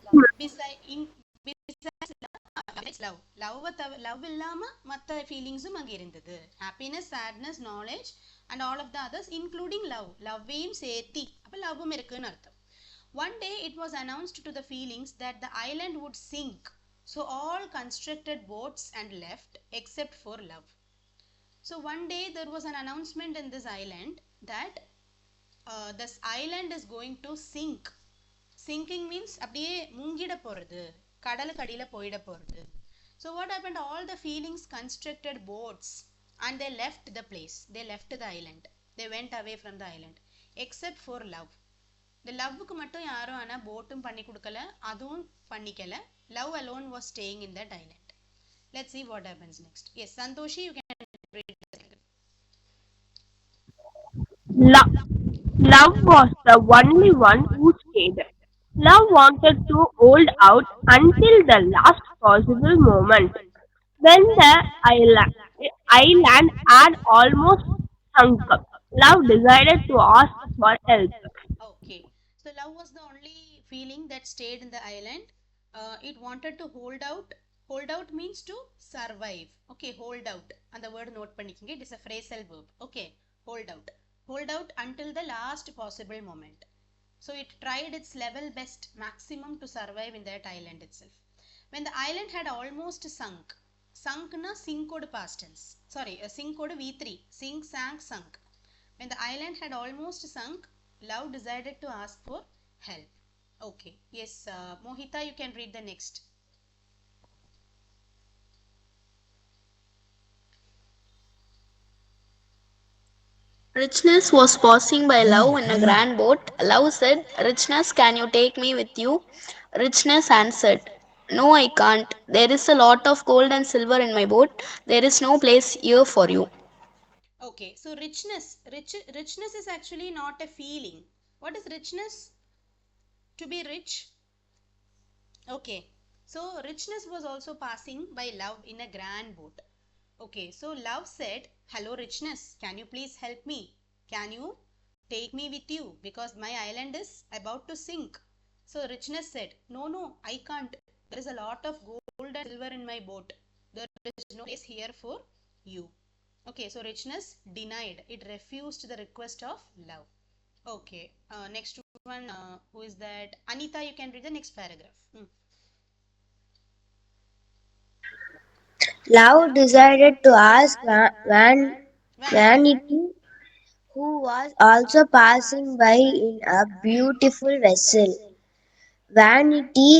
Love love இல்லாம மற்ற ஃபீலிங்ஸும் அங்கே இருந்தது. Happiness, sadness, knowledge and all of the others including love. லவ்வையும் சேர்த்தி அப்போ லவ்வும் இருக்குன்னு அர்த்தம். One day it was announced to the feelings that the island would sink. So all constructed boats and left except for love. So one day there was an announcement in this island that this island is going to sink. Sinking means அப்படியே முங்கிட போகிறது, கடலுக்கு அடியில் போயிட போகிறது. So what happened? All the feelings constructed boats and they left the place. They left the island. They went away from the island except for love. The loveக்கு மட்டும் யாரும் ஆனா போட்டும் பண்ணி கொடுக்கல, அதுவும் பண்ணிக்கல. Love alone was staying in that island. Let's see what happens next. Yes, Santoshi, you can read the Love. Love was the only one who stayed. Love wanted to hold out until the last possible moment. When the island had almost sunk, Love decided to ask for help. Okay, so love was the only feeling that stayed in the island. It wanted to hold out. Hold out means to survive. Okay, hold out. And the word note பண்ணிக்கிங்க. It is a phrasal verb. Okay, hold out. Hold out until the last possible moment. So it tried its level best maximum to survive in that island itself. When the island had almost sunk. Sunk na sink code past tense. Sorry, sink code V3. Sink, sank, sunk. When the island had almost sunk, Love decided to ask for help. Okay, yes, Mohita, you can read the next. Richness was passing by Love in a grand boat. Love said, Richness, can you take me with you? Richness answered, No, I can't. There is a lot of gold and silver in my boat. There is no place here for you. Okay, so richness is actually not a feeling. What is richness? To be rich. Okay, so richness was also passing by Love in a grand boat. Okay, so Love said, Hello, richness, can you please help me? Can you take me with you? Because my island is about to sink. So richness said, No, I can't. There is a lot of gold and silver in my boat. There is no place here for you. Okay, so richness denied. It refused the request of Love. Okay, next one, who is that? Anita, you can read the next paragraph. Love decided to ask Vanity, who was also passing by in a beautiful vessel. Vanity,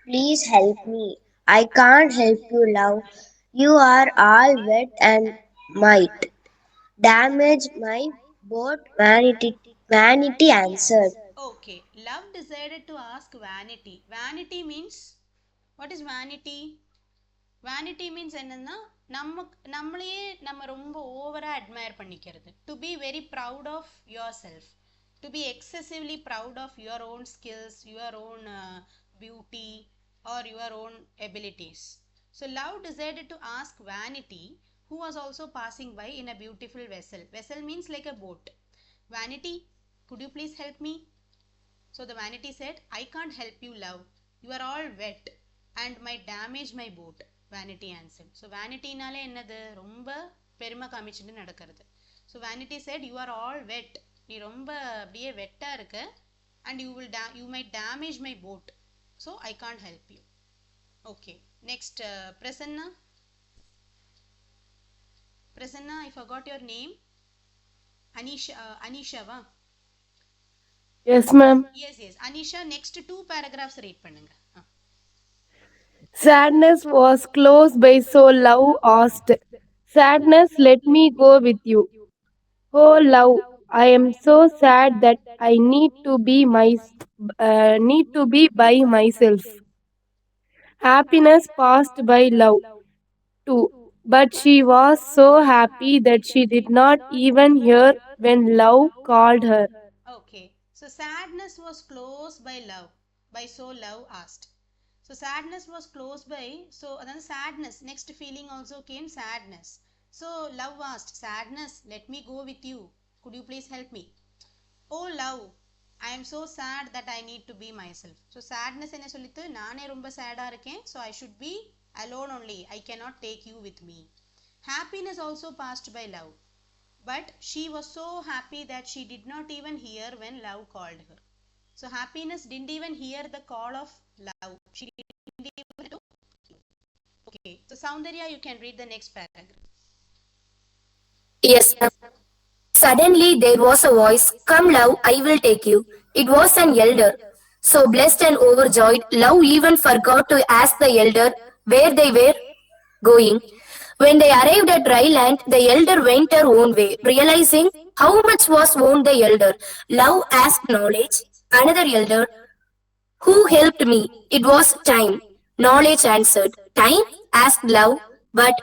please help me. I can't help you, love. You are all wet and might damage my boat. Vanity answered. Okay, Love decided to ask Vanity. Vanity means, what is vanity? Vanity means என்னன்னா நம்மளையே நம்ம ரொம்ப ஓவரா admire பண்ணிக்கிறது. To be very proud of yourself. To be excessively proud of your own skills, your own beauty or your own abilities. So Love decided to ask Vanity, who was also passing by in a beautiful vessel. Vessel means like a boat. Vanity, could you please help me? So the vanity said, I can't help you, love. You are all wet and might damage my boat. Vanity answered. So vanity நாலே என்னது ரொம்ப பெருமை காமிச்சிட்டு நடக்கிறது. So vanity said, you are all wet. நீ ரொம்ப அப்படியே வெட்டா இருக்க and you might damage my boat. So I can't help you. Okay, next Prasanna. Prasanna, I forgot your name. Anisha va? Yes, ma'am. Yes. Anisha, next two paragraphs read பண்ணுங்க. Sadness was close by, so love asked, Sadness, let me go with you. Oh, love, I am so sad that I need to be by myself. Happiness passed by love too, but she was so happy that she did not even hear when love called her. Okay, so sadness was close by love, by so love asked. So sadness was close by, so then sadness, next feeling also came sadness. So love asked, sadness, let me go with you. Could you please help me? Oh love, I am so sad that I need to be myself. So sadness என்ன சொல்லித்து நானே ரொம்ப சேடா இருக்கேன், so I should be alone only. I cannot take you with me. Happiness also passed by love, but she was so happy that she did not even hear when love called her. So happiness didn't even hear the call of love. She didn't even know. Okay, so Soundarya, you can read the next paragraph. Yes, ma'am. Suddenly there was a voice, Come, love, I will take you. It was an elder. So blessed and overjoyed, love even forgot to ask the elder where they were going. When they arrived at dry land, the elder went her own way, realizing how much was owed the elder. Love asked knowledge. Another elder, who helped me? It was time. Knowledge answered. Time? Asked love. But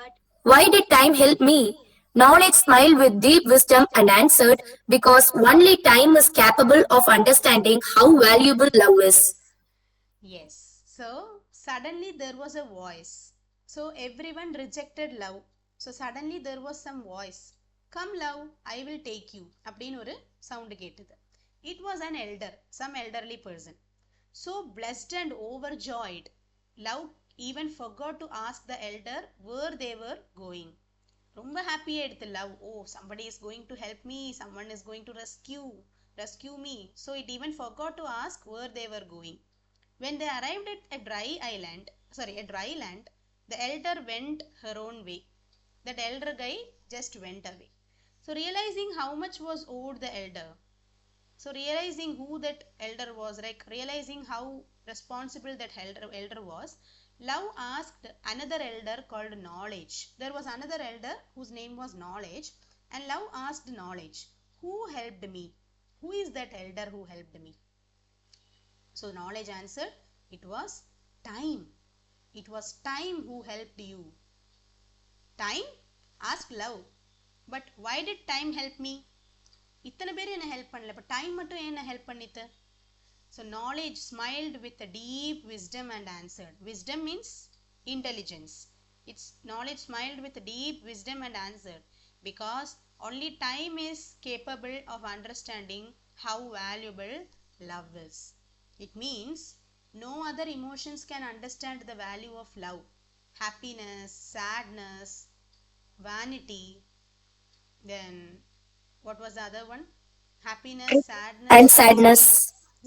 why did time help me? Knowledge smiled with deep wisdom and answered, Because only time is capable of understanding how valuable love is. Yes. So suddenly there was a voice. So everyone rejected love. So suddenly there was some voice. Come love, I will take you. அப்படின்னு ஒரு sound கேட்டது. It was an elder, some elderly person. So blessed and overjoyed, love even forgot to ask the elder where they were going. ரொம்ப ஹாப்பியாக எடுத்து love, oh somebody is going to help me, someone is going to rescue me. So it even forgot to ask where they were going. When they arrived at a dry land, the elder went her own way. That elder guy just went away. So realizing how much was owed the elder, so realizing who that elder was, like realizing how responsible that elder was, love asked another elder called knowledge. There was another elder whose name was knowledge, and love asked knowledge, who helped me? Who is that elder who helped me? So knowledge answered, it was time. It was time who helped you. Time? Ask love. But why did time help me? இத்தனை பேர் என்ன help பண்ணல, இப்போ time மட்டும் என்ன help பண்ணித்து? So knowledge smiled with a deep wisdom and answered. Wisdom means intelligence. It's knowledge smiled with deep wisdom and answered, because only time is capable of understanding how valuable love is. It means no other emotions can understand the value of love. Happiness, sadness, vanity, then what was the other one? Happiness, And sadness, sadness.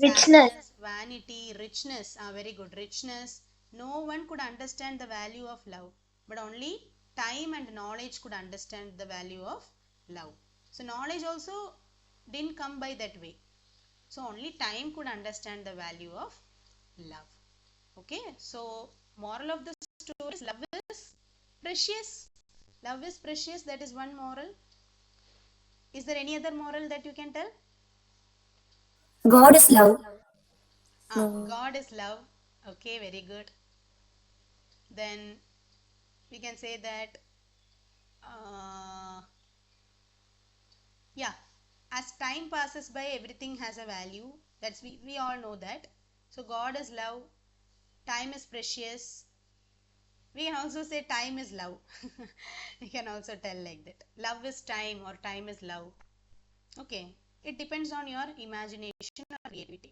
Richness. vanity, richness. Very good. Richness. No one could understand the value of love, but only time and knowledge could understand the value of love. So knowledge also didn't come by that way. So only time could understand the value of love. Okay. So moral of the story is love is precious. Love is precious. That is one moral. Is there any other moral that you can tell? God is love. God is love. Okay, very good. Then we can say that, yeah, as time passes by, everything has a value. That's we all know that. So God is love. Time is precious. We can also say time is love. We can also tell like that. Love is time or time is love. Okay. It depends on your imagination or creativity.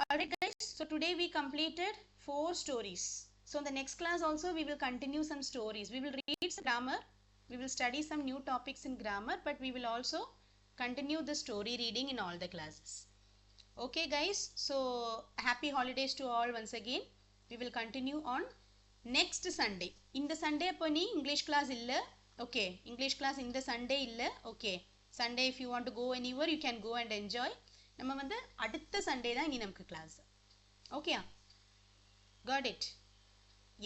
Alright guys, so today we completed 4 stories. So in the next class also we will continue some stories. We will read some grammar, we will study some new topics in grammar, but we will also continue the story reading in all the classes. Okay guys, so happy holidays to all once again. We will continue on next Sunday. இந்த Sunday அப்போ நீ English class இல்ல. Okay, English class இந்த Sunday இல்ல. Okay, Sunday if you want to go anywhere you can go and enjoy. நம்ம வந்து அடுத்த Sunday தான் இனி நமக்கு class. Okay, got it?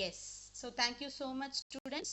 Yes. So thank you so much students.